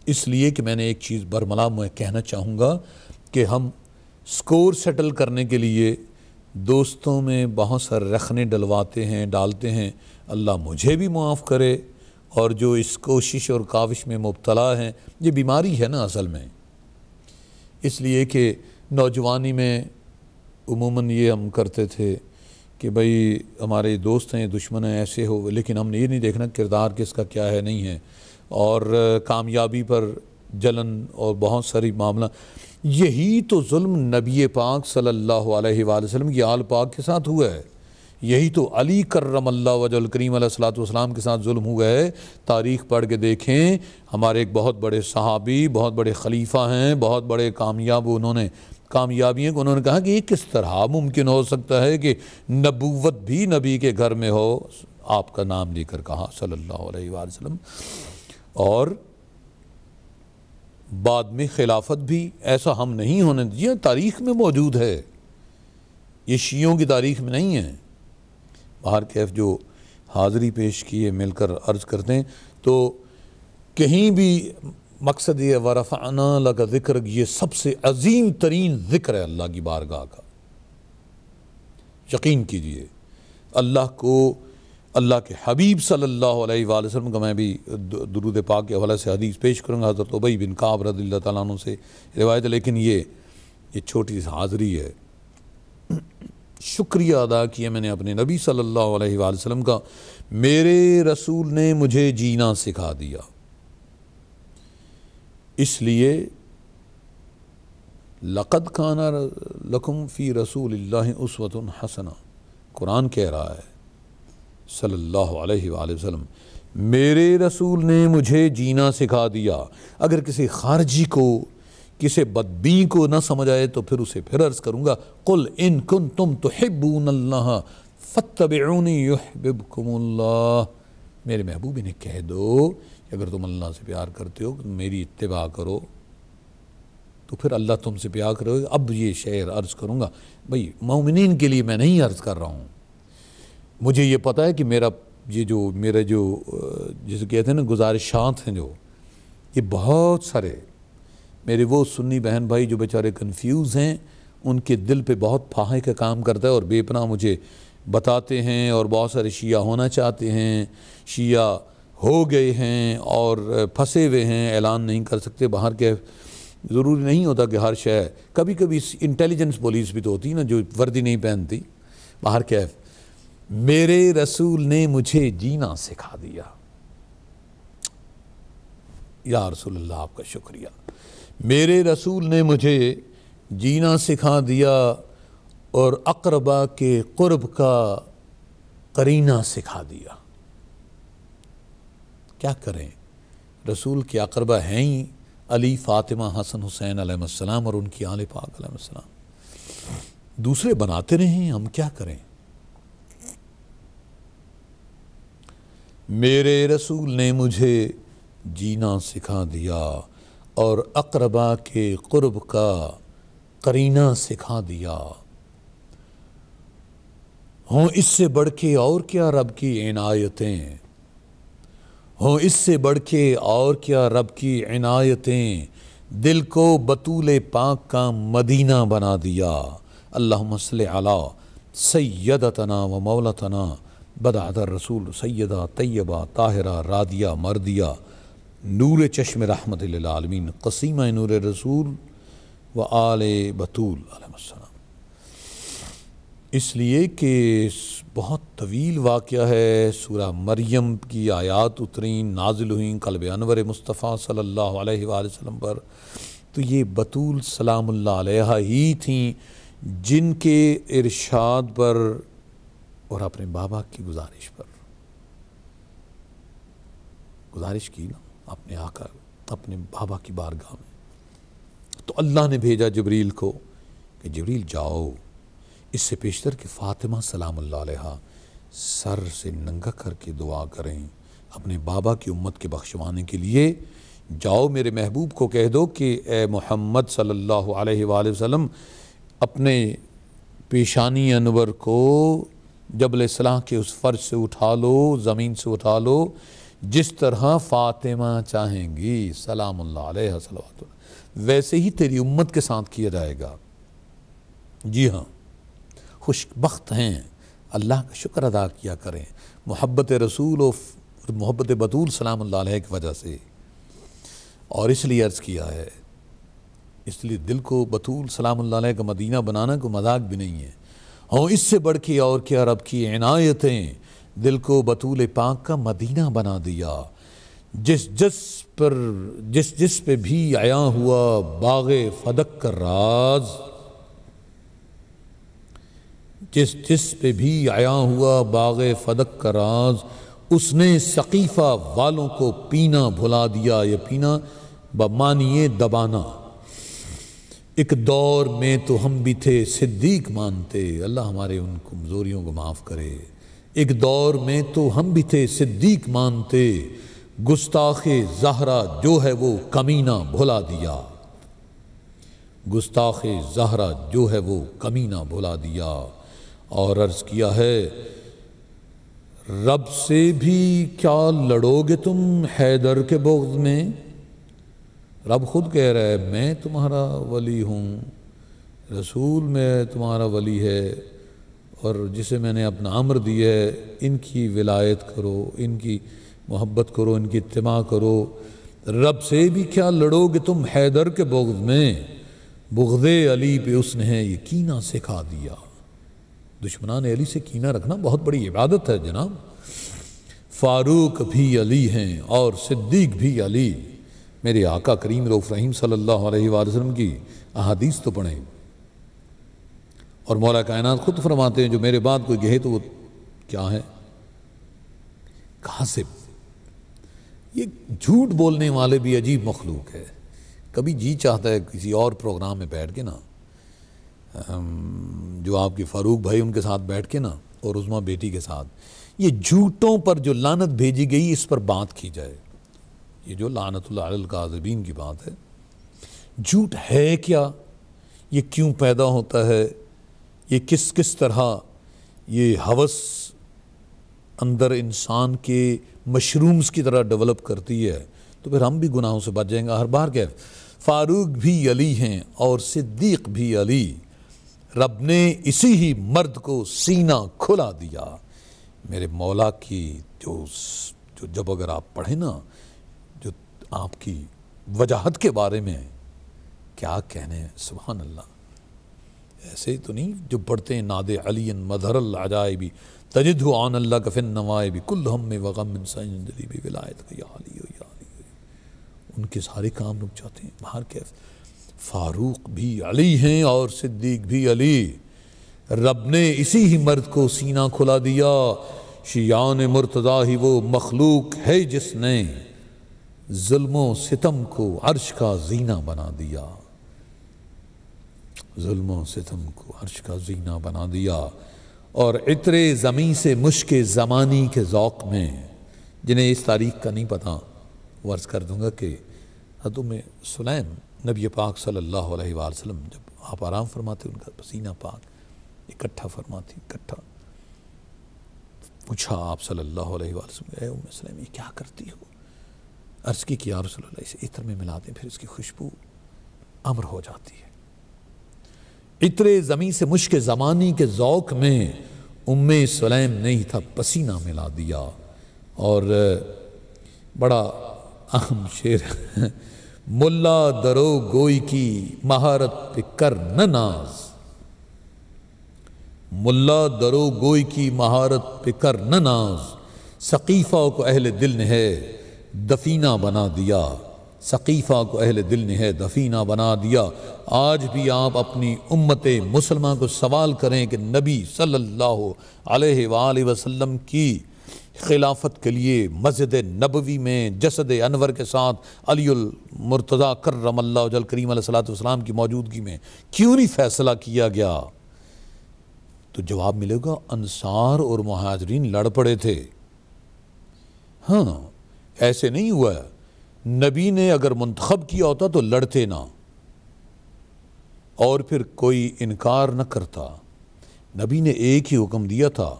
اس لیے کہ میں نے ایک چیز برملا میں کہنا چاہوں گا کہ ہم سکور سیٹل کرنے کے لیے دوستوں میں بہت سارے رخنے ڈالتے ہیں، اللہ مجھے بھی معاف کرے اور جو اس کوشش اور کاوش میں مبتلا ہیں. یہ بیماری ہے نا اصل میں، اس لیے کہ نوجوانی میں عموماً یہ ہم کرتے تھے کہ بھئی ہمارے دوست ہیں، دشمن ہیں، ایسے ہو، لیکن ہم نے یہ نہیں دیکھنا کردار کس کا کیا ہے نہیں ہے، اور کامیابی پر جلن اور بہت ساری معاملہ. یہی تو ظلم نبی پاک صلی اللہ علیہ وآلہ وسلم کی آل پاک کے ساتھ ہوا ہے. یہی تو علی کرم اللہ وجہ الکریم علیہ الصلوۃ والسلام کے ساتھ ظلم ہوا ہے. تاریخ پڑھ کے دیکھیں، ہمارے ایک بہت بڑے صحابی، بہت بڑے خلیفہ ہیں، بہت بڑے کامیاب انہوں نے کامیابی ہیں کہ انہوں نے کہا کہ یہ کس طرح ممکن ہو سکتا ہے کہ نبوت بھی نبی کے گھر میں ہو. آپ کا نام لے کر کہا صلی اللہ علیہ وآلہ وسلم. اور بعد میں خلافت بھی ایسا ہم نہیں ہونے دیجیے. تاریخ میں موجود ہے، یہ شیعوں کی تاریخ میں نہیں ہے. باہر کیف جو حاضری پیش کیے مل کر عرض کرتے ہیں تو کہیں بھی مقصد یہ وَرَفَعْنَا لَكَ ذِكْرَكَ، یہ سب سے عظیم ترین ذکر ہے اللہ کی بارگاہ کا. یقین کیجئے اللہ کو، اللہ کے حبیب صلی اللہ علیہ وآلہ وسلم کا میں بھی درود پاک کے حوالے سے حدیث پیش کروں گا. حضرت ابی بن کعب رضی اللہ تعالیٰ عنہ سے روایت ہے، لیکن یہ چھوٹی سی حاضری ہے. شکریہ ادا کیا میں نے اپنے نبی صلی اللہ علیہ وآلہ وسلم کا. میرے رسول نے مجھے جینا سکھا دیا. اس لیے لَقَدْ كَانَ لَكُمْ فِي رَسُولِ اللَّهِ أُسْوَةٌ حَسَنَةٌ، قرآن کہہ رہا ہے صلی اللہ علیہ وآلہ وسلم، میرے رسول نے مجھے جینا سکھا دیا. اگر کسی خارجی کو، کسی بدبی کو نہ سمجھ آئے تو پھر اسے پھر عرض کروں گا، قُلْ إِن كُنْتُمْ تُحِبُّونَ اللَّهَ فَاتَّبِعُونِي يُحْبِبْكُمُ اللَّهُ. میرے محبوب انہیں کہہ دو کہ اگر تم اللہ سے پیار کرتے ہو تو میری اتباع کرو تو پھر اللہ تم سے پیار کرو. اب یہ شعر عرض کروں گا، بھئی مومنین کے لیے میں نہیں عرض کر رہا ہوں. مجھے یہ پتہ ہے کہ میرا جو جسے کہتے ہیں نا گزارشات ہیں، جو یہ بہت سارے میرے وہ سنی بہن بھائی جو بیچارے کنفیوز ہیں، ان کے دل پہ بہت پھاہے کا کام کرتا ہے اور بے پناہ مجھے بتاتے ہیں. اور بہت سارے شیعہ ہونا چاہتے ہیں، شیعہ ہو گئے ہیں اور پھنسے ہوئے ہیں، اعلان نہیں کر سکتے. باہر کے ضروری نہیں ہوتا کہ ہر شے، کبھی کبھی انٹیلیجنس پولیس بھی تو ہوتی نا جو وردی نہیں پہنتی. باہر کیف میرے رسول نے مجھے جینا سکھا دیا. یا رسول اللہ آپ کا شکریہ. میرے رسول نے مجھے جینا سکھا دیا اور اقربا کے قرب کا قرینہ سکھا دیا. کیا کریں، رسول کے اقربا ہیں ہی علی، فاطمہ، حسن، حسین علیہ السلام اور ان کی آل پاک علیہ السلام. دوسرے بناتے رہیں، ہم کیا کریں. میرے رسول نے مجھے جینا سکھا دیا اور اقربا کے قرب کا قرینہ سکھا دیا. ہوں اس سے بڑھ کے اور کیا رب کی عنایتیں، ہوں اس سے بڑھ کے اور کیا رب کی عنایتیں، دل کو بطول پاک کا مدینہ بنا دیا. اللہم صلی علی سیدتنا و مولتنا بدعت الرسول سیدہ طیبہ طاہرہ رادیہ مردیہ نور چشم رحمت للعالمین قسیمہ نور رسول و آل بطول علیہ السلام. اس لیے کہ بہت طویل واقعہ ہے. سورہ مریم کی آیات اترین، نازل ہوئیں قلب انور مصطفیٰ صلی اللہ علیہ وآلہ وسلم پر. تو یہ بطول سلام اللہ علیہ ہی تھیں جن کے ارشاد پر اور اپنے بابا کی گزارش پر گزارش کی نا اپنے آقا، اپنے بابا کی بارگاہ میں. تو اللہ نے بھیجا جبریل کو کہ جبریل جاؤ، اس سے پیشتر کہ فاطمہ سلام اللہ علیہ سر سے ننگا کر کے دعا کریں اپنے بابا کی امت کے بخشوانے کے لیے. جاؤ میرے محبوب کو کہہ دو کہ اے محمد صلی اللہ علیہ وآلہ وسلم، اپنے پیشانی انور کو جبل صلاح کے اس فرش سے اٹھا لو، زمین سے اٹھا لو، جس طرح فاطمہ چاہیں گی سلام اللہ علیہ صلوات اللہ، ویسے ہی تیری امت کے ساتھ کیا جائے گا. جی ہاں، خوش بخت ہیں اللہ کا شکر ادا کیا کریں محبت رسول و محبت بطول سلام اللہ علیہ کی وجہ سے۔ اور اس لیے عرض کیا ہے، اس لیے دل کو بطول سلام اللہ علیہ کا مدینہ بنانا کوئی مذاق بھی نہیں ہے۔ ہاں اس سے بڑھ کے اور کیا رب کی عنایتیں، دل کو بطول پاک کا مدینہ بنا دیا۔ جس پہ بھی عیا ہوا باغ فدق کا راز، جس پہ بھی عیا ہوا باغ فدق کا راز، اس نے سقیفہ والوں کو پینا بھلا دیا۔ یہ پینا بمعنی دبانا۔ ایک دور میں تو ہم بھی تھے صدیق مانتے، اللہ ہمارے ان کمزوریوں کو معاف کرے۔ ایک دور میں تو ہم بھی تھے صدیق مانتے، گستاخ زہرا جو ہے وہ کمینہ بھلا دیا۔ گستاخ زہرا جو ہے وہ کمینہ بھلا دیا۔ اور عرض کیا ہے، رب سے بھی کیا لڑو گے تم حیدر کے بغض میں؟ رب خود کہہ رہا ہے میں تمہارا ولی ہوں، رسول میں تمہارا ولی ہے، اور جسے میں نے اپنا امر دیا ہے ان کی ولایت کرو، ان کی محبت کرو، ان کی اتباع کرو۔ رب سے بھی کیا لڑو گے تم حیدر کے بغض میں؟ بغض علی پہ اس نے یہ کینہ سکھا دیا۔ دشمنان علی سے کینہ رکھنا بہت بڑی عبادت ہے جناب۔ فاروق بھی علی ہیں اور صدیق بھی علی۔ میرے آقا کریم رؤوف رحیم صلی اللہ علیہ وآلہ وسلم کی احادیث تو پڑھیں، اور مولا کائنات خود فرماتے ہیں جو میرے بعد کوئی کہے تو وہ کیا ہے؟ کاذب۔ یہ جھوٹ بولنے والے بھی عجیب مخلوق ہے۔ کبھی جی چاہتا ہے کسی اور پروگرام میں بیٹھ کے نا، جو آپ کے فاروق بھائی ان کے ساتھ بیٹھ کے نا، اور عظمیٰ بیٹی کے ساتھ، یہ جھوٹوں پر جو لعنت بھیجی گئی اس پر بات کی جائے۔ یہ جو لعنت اللہ علی الکاذبین کی بات ہے، جھوٹ ہے کیا؟ یہ کیوں پیدا ہوتا ہے؟ یہ کس طرح یہ ہوس اندر انسان کے مشرومز کی طرح ڈیولپ کرتی ہے؟ تو پھر ہم بھی گناہوں سے بچ جائیں گے۔ ہر بار کہ فاروق بھی علی ہیں اور صدیق بھی علی، رب نے اسی ہی مرد کو سینہ کھلا دیا۔ میرے مولا کی جو جب اگر آپ پڑھیں نا، جو آپ کی وجاہت کے بارے میں کیا کہنے ہیں، سبحان اللہ۔ ایسے ہی تو نہیں جو پڑھتے ہیں ناد علی مظہر العجائب تجدہ عن اللہ کا فی النوائب کل ہم وغم سنجلی بھی ولایت کا یا علی یا علی، ان کے سارے کام رک جاتے ہیں۔ باہر کیف فاروق بھی علی ہیں اور صدیق بھی علی، رب نے اسی ہی مرد کو سینہ کھلا دیا۔ شیعان مرتضیٰ ہی وہ مخلوق ہے جس نے ظلم و ستم کو عرش کا زینہ بنا دیا۔ ظلم و ستم کو عرش کا زینہ بنا دیا۔ اور عطر زمیں سے مشک زمانی کے ذوق میں، جنہیں اس تاریخ کا نہیں پتہ وہ عرض کر دوں گا کہ حضرت سلیم نبی پاک صلی اللہ علیہ وآلہ وسلم جب آپ آرام فرماتے ان کا پسینہ پاک اکٹھا فرماتی، اکٹھا پوچھا آپ صلی اللہ علیہ وآلہ وسلم، اے ام سلیم یہ کیا کرتی ہو؟ عرض کی کہ یا رسول اللہ اسے عطر میں ملاتے ہیں، پھر اس کی خوشبو امر ہو جاتی ہے۔ عطر زمیں سے مشک زمانی کے ذوق میں ام سلیم نے ہی تھا پسینہ ملا دیا۔ اور بڑا اہم شعر ملا درو گوئی کی مہارت پہ کر نہ ناز، ملا درو گوئی کی مہارت پہ کر نہ ناز، سقیفہ کو اہل دل نے ہے دفینہ بنا دیا، سقیفہ کو اہل دل نے ہے دفینہ بنا دیا۔ آج بھی آپ اپنی امت مسلمہ کو سوال کریں کہ نبی صلی اللہ علیہ وآلہ وسلم کی خلافت کے لیے مسجد نبوی میں جسد انور کے ساتھ علی المرتضیٰ کرم اللہ وجہ کریم علیہ السلام کی موجودگی میں کیوں نہیں فیصلہ کیا گیا؟ تو جواب ملے گا انصار اور مہاجرین لڑ پڑے تھے۔ ہاں ایسے نہیں ہوا ہے، نبی نے اگر منتخب کیا ہوتا تو لڑتے نہ اور پھر کوئی انکار نہ کرتا۔ نبی نے ایک ہی حکم دیا تھا،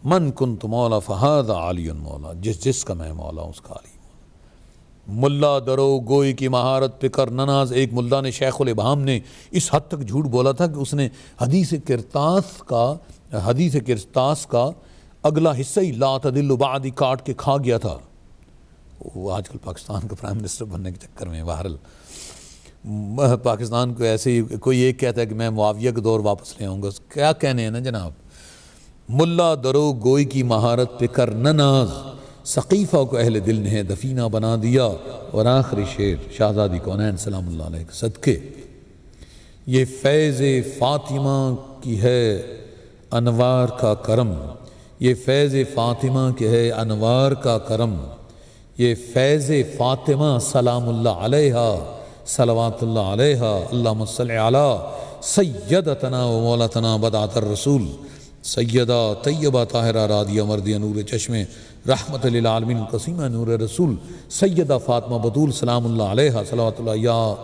من کنت مولا فہذا علی مولا، جس کا میں مولا ہوں اس کا علی مولا۔ ملا درو گوئی کی مہارت پہ کر نناز، ایک ملا نے شیخ الابہام نے اس حد تک جھوٹ بولا تھا کہ اس نے حدیث کرتاس کا حدیث قرطاس کا اگلا حصہ ہی لا تدل بعدی کاٹ کے کھا گیا تھا. وہ آج کل پاکستان کا پرائم منسٹر بننے کے چکر میں بہرحال پاکستان کو ایسے ہی کوئی ایک کہتا ہے کہ میں معاویہ کے دور واپس لے آؤں گا. کیا کہنے ہیں نا جناب. ملا درو گوئی کی مہارت پہ کر نہ ناز، ثقیفہ کو اہل دل نے دفینہ بنا دیا. اور آخری شعر شہزادی کونین سلام اللہ علیہ کے صدقے. یہ فیض فاطمہ کی ہے انوار کا کرم، یہ فیض فاطمہ کی ہے انوار کا کرم، یہ فیض فاطمہ سلام اللہ علیہ صلوات اللہ علیہ. اللہم صلی علی سیدتنا و مولتنا بدعت الرسول سیدہ طیبہ طاہرہ رادیہ مردیہ نور چشمے رحمت للعالمین قسیمہ نور رسول سیدہ فاطمہ بطول سلام اللہ علیہ صلوات اللہ. یا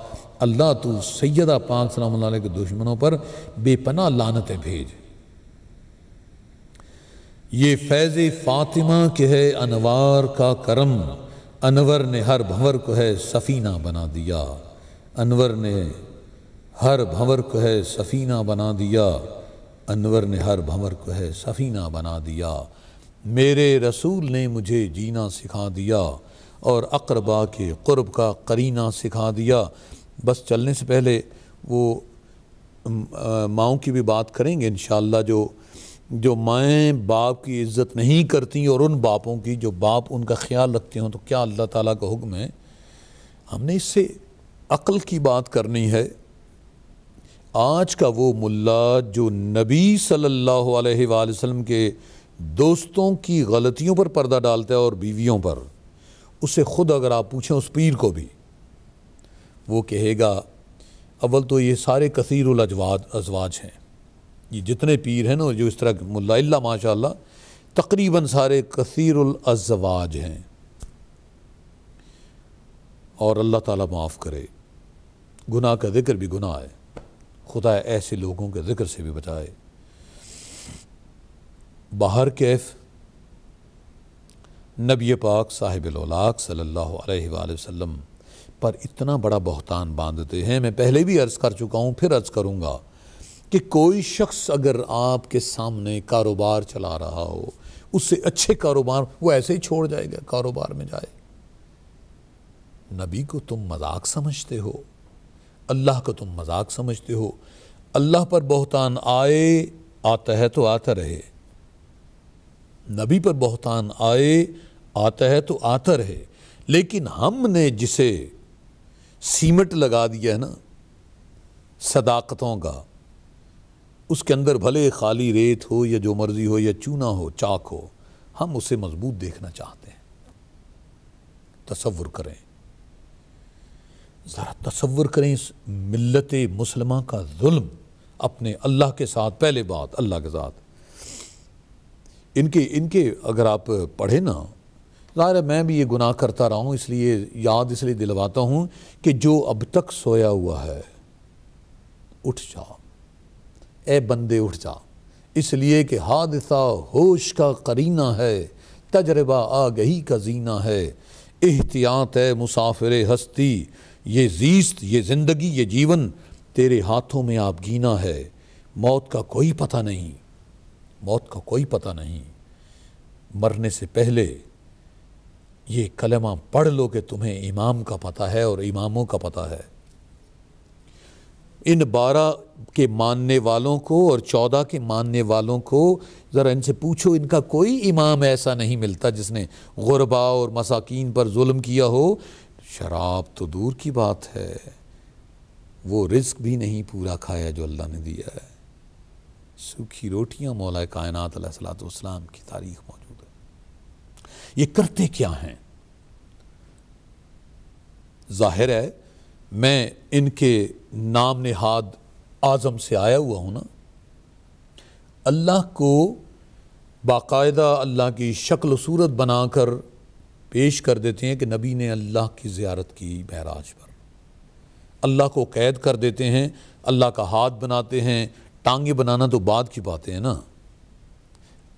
اللہ تو سیدہ پاک سلام اللہ علیہ کے دشمنوں پر بے پناہ لعنتیں بھیج. یہ فیض فاطمہ کے ہے انوار کا کرم، انور نے ہر بھنور کو ہے سفینہ بنا دیا. انور نے ہر بھنور کو ہے سفینہ بنا دیا، انور نے ہر بھنور کو ہے سفینہ بنا دیا. میرے رسول نے مجھے جینا سکھا دیا اور اقربا کے قرب کا قرینہ سکھا دیا. بس چلنے سے پہلے وہ ماؤں کی بھی بات کریں گے انشاءاللہ، جو مائیں باپ کی عزت نہیں کرتی اور ان باپوں کی جو باپ ان کا خیال رکھتے ہوں تو کیا اللہ تعالیٰ کا حکم ہے. ہم نے اس سے عقل کی بات کرنی ہے. آج کا وہ ملا جو نبی صلی اللہ علیہ وآلہ وسلم کے دوستوں کی غلطیوں پر پردہ ڈالتا ہے اور بیویوں پر، اسے خود اگر آپ پوچھیں اس پیر کو بھی، وہ کہے گا اول تو یہ سارے کثیر الازواج ہیں. یہ جتنے پیر ہیں نا جو اس طرح ملا اللہ ماشاءاللہ تقریباً سارے کثیر الازواج ہیں. اور اللہ تعالیٰ معاف کرے، گناہ کا ذکر بھی گناہ ہے، خدا ایسے لوگوں کے ذکر سے بھی بچائے. باہر کیف نبی پاک صاحب الاولاق صلی اللہ علیہ وآلہ وسلم پر اتنا بڑا بہتان باندھتے ہیں. میں پہلے بھی عرض کر چکا ہوں، پھر عرض کروں گا کہ کوئی شخص اگر آپ کے سامنے کاروبار چلا رہا ہو، اس سے اچھے کاروبار وہ ایسے ہی چھوڑ جائے گا، کاروبار میں جائے. نبی کو تم مذاق سمجھتے ہو، اللہ کو تم مذاق سمجھتے ہو. اللہ پر بہتان آتا ہے تو آتا رہے، نبی پر بہتان آتا ہے تو آتا رہے. لیکن ہم نے جسے سیمٹ لگا دیا ہے نا صداقتوں کا، اس کے اندر بھلے خالی ریت ہو یا جو مرضی ہو یا چونا ہو چاک ہو، ہم اسے مضبوط دیکھنا چاہتے ہیں. تصور کریں، ذرا تصور کریں اس ملت مسلمہ کا ظلم اپنے اللہ کے ساتھ. پہلے بات اللہ کے ساتھ ان کے اگر آپ پڑھیں نا، ظاہر ہے میں بھی یہ گناہ کرتا رہا ہوں، اس لیے یاد اس لیے دلواتا ہوں کہ جو اب تک سویا ہوا ہے اٹھ جا، اے بندے اٹھ جا. اس لیے کہ حادثہ ہوش کا قرینہ ہے، تجربہ آگہی کا زینہ ہے، احتیاط ہے مسافر ہستی، یہ زیست، یہ زندگی، یہ جیون تیرے ہاتھوں میں آپ گینا ہے. موت کا کوئی پتہ نہیں، موت کا کوئی پتہ نہیں. مرنے سے پہلے یہ کلمہ پڑھ لو کہ تمہیں امام کا پتہ ہے اور اماموں کا پتہ ہے. ان 12 کے ماننے والوں کو اور 14 کے ماننے والوں کو ذرا ان سے پوچھو، ان کا کوئی امام ایسا نہیں ملتا جس نے غربا اور مساکین پر ظلم کیا ہو. شراب تو دور کی بات ہے، وہ رزق بھی نہیں پورا کھایا جو اللہ نے دیا ہے. سوکھی روٹیاں مولا کائنات علیہ الصلوۃ والسلام کی تاریخ موجود ہے. یہ کرتے کیا ہیں؟ ظاہر ہے میں ان کے نام نہاد اعظم سے آیا ہوا ہوں نا. اللہ کو باقاعدہ اللہ کی شکل و صورت بنا کر پیش کر دیتے ہیں کہ نبی نے اللہ کی زیارت کی معراج پر. اللہ کو قید کر دیتے ہیں، اللہ کا ہاتھ بناتے ہیں. ٹانگیں بنانا تو بعد کی باتیں ہیں نا،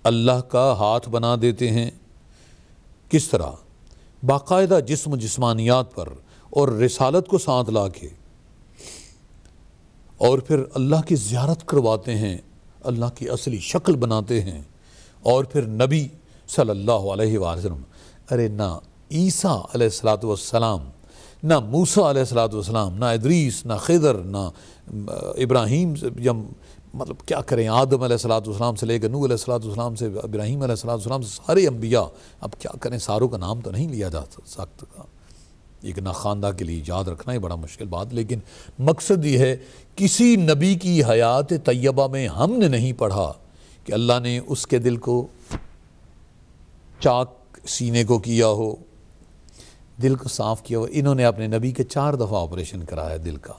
اللہ کا ہاتھ بنا دیتے ہیں. کس طرح؟ باقاعدہ جسم و جسمانیات پر اور رسالت کو ساتھ لا کے، اور پھر اللہ کی زیارت کرواتے ہیں. اللہ کی اصلی شکل بناتے ہیں اور پھر نبی صلی اللہ علیہ وآلہ وسلم. ارے نہ عیسیٰ علیہ السلام، نہ موسیٰ علیہ السلام، نہ ادریس، نہ خضر، نہ ابراہیم، یا مطلب کیا کریں، آدم علیہ السلام سے لے کر نوح علیہ السلام سے ابراہیم علیہ السلام سے سارے انبیاء. اب کیا کریں، ساروں کا نام تو نہیں لیا جا سکتا، ایک ناخواندہ کے لیے یاد رکھنا ہی بڑا مشکل بات. لیکن مقصد یہ ہے کسی نبی کی حیات طیبہ میں ہم نے نہیں پڑھا کہ اللہ نے اس کے دل کو چاک سینے کو کیا ہو، دل کو صاف کیا ہو. انہوں نے اپنے نبی کے 4 دفعہ آپریشن کرایا دل کا.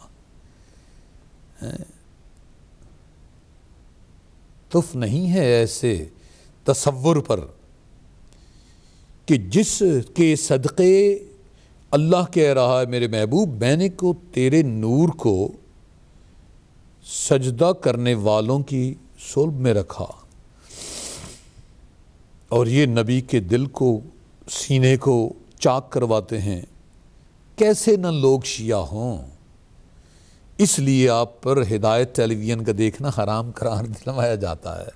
تف نہیں ہے ایسے تصور پر کہ جس کے صدقے اللہ کہہ رہا ہے میرے محبوب میں نے کو تیرے نور کو سجدہ کرنے والوں کی صلب میں رکھا، اور یہ نبی کے دل کو سینے کو چاک کرواتے ہیں. کیسے نہ لوگ شیعہ ہوں. اس لیے آپ پر ہدایت ٹیلی ویژن کا دیکھنا حرام قرار دلوایا جاتا ہے.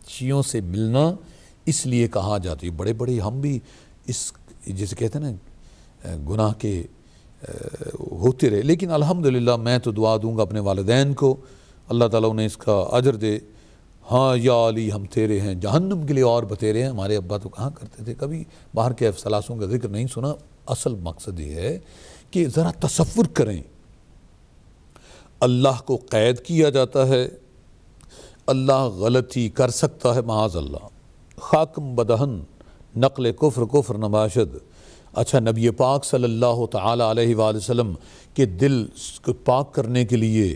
شیعوں سے ملنا اس لیے کہا جاتا ہے. بڑے بڑے ہم بھی اس جسے کہتے ہیں نا گناہ کے ہوتے رہے، لیکن الحمدللہ میں تو دعا دوں گا اپنے والدین کو، اللہ تعالیٰ انہیں اس کا اجر دے. ہاں یا علی ہم تیرے ہیں، جہنم کے لیے اور بتیرے ہیں. ہمارے ابا تو کہاں کرتے تھے، کبھی باہر کے افسلاسوں کا ذکر نہیں سنا. اصل مقصد یہ ہے کہ ذرا تصور کریں، اللہ کو قید کیا جاتا ہے، اللہ غلطی کر سکتا ہے معاذ اللہ. خاکم بدہن نقل کفر نباشد. اچھا نبی پاک صلی اللہ تعالی علیہ وآلہ وسلم کے دل کو پاک کرنے کے لیے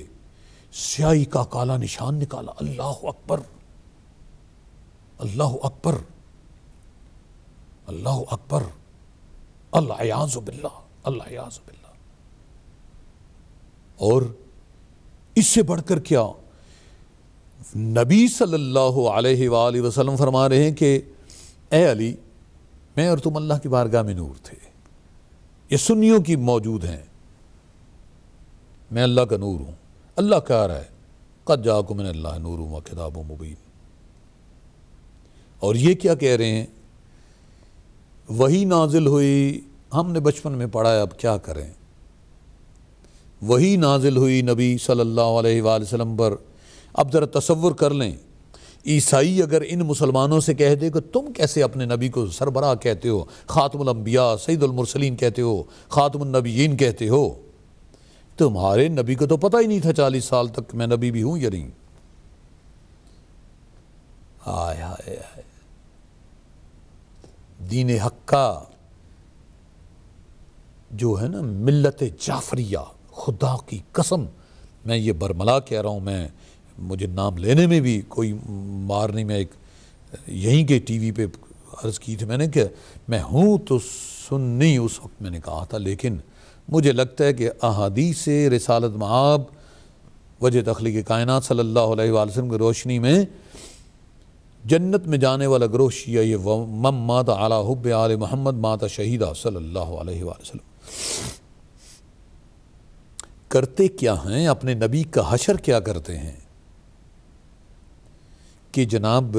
سیاہی کا کالا نشان نکالا. اللہ اکبر، اللہ اکبر، اللہ اکبر، العیاذ باللہ، العیاذ باللہ. اور اس سے بڑھ کر کیا، نبی صلی اللہ علیہ وآلہ وسلم فرما رہے ہیں کہ اے علی میں اور تم اللہ کی بارگاہ میں نور تھے. یہ سنیوں کی موجود ہیں، میں اللہ کا نور ہوں. اللہ کہہ رہا ہے قد جاءکم من اللہ نور و کتاب مبین. اور یہ کیا کہہ رہے ہیں، وہی نازل ہوئی، ہم نے بچپن میں پڑھا ہے، اب کیا کریں. وہی نازل ہوئی نبی صلی اللہ علیہ وآلہ وسلم پر. اب ذرا تصور کر لیں، عیسائی اگر ان مسلمانوں سے کہہ دے کہ تم کیسے اپنے نبی کو سربراہ کہتے ہو، خاتم الانبیاء سید المرسلین کہتے ہو، خاتم النبیین کہتے ہو، تمہارے نبی کو تو پتہ ہی نہیں تھا 40 سال تک میں نبی بھی ہوں یا نہیں. ہائے ہائے ہائے. دین حق کا جو ہے نا ملت جعفریہ، خدا کی قسم میں یہ برملا کہہ رہا ہوں، مجھے نام لینے میں بھی کوئی مار نہیں. میں ایک یہیں کے ٹی وی پہ عرض کی تھی میں نے کہ میں ہوں تو سنی اس وقت میں نے کہا تھا، لیکن مجھے لگتا ہے کہ احادیث رسالت مآب وجہ تخلیق کائنات صلی اللہ علیہ وآلہ وسلم کی روشنی میں جنت میں جانے والا گروہ شیعہ یہ من مات علی حب آل محمد مات شہیدہ صلی اللہ علیہ وآلہ وسلم. کرتے کیا ہیں، اپنے نبی کا حشر کیا کرتے ہیں کہ جناب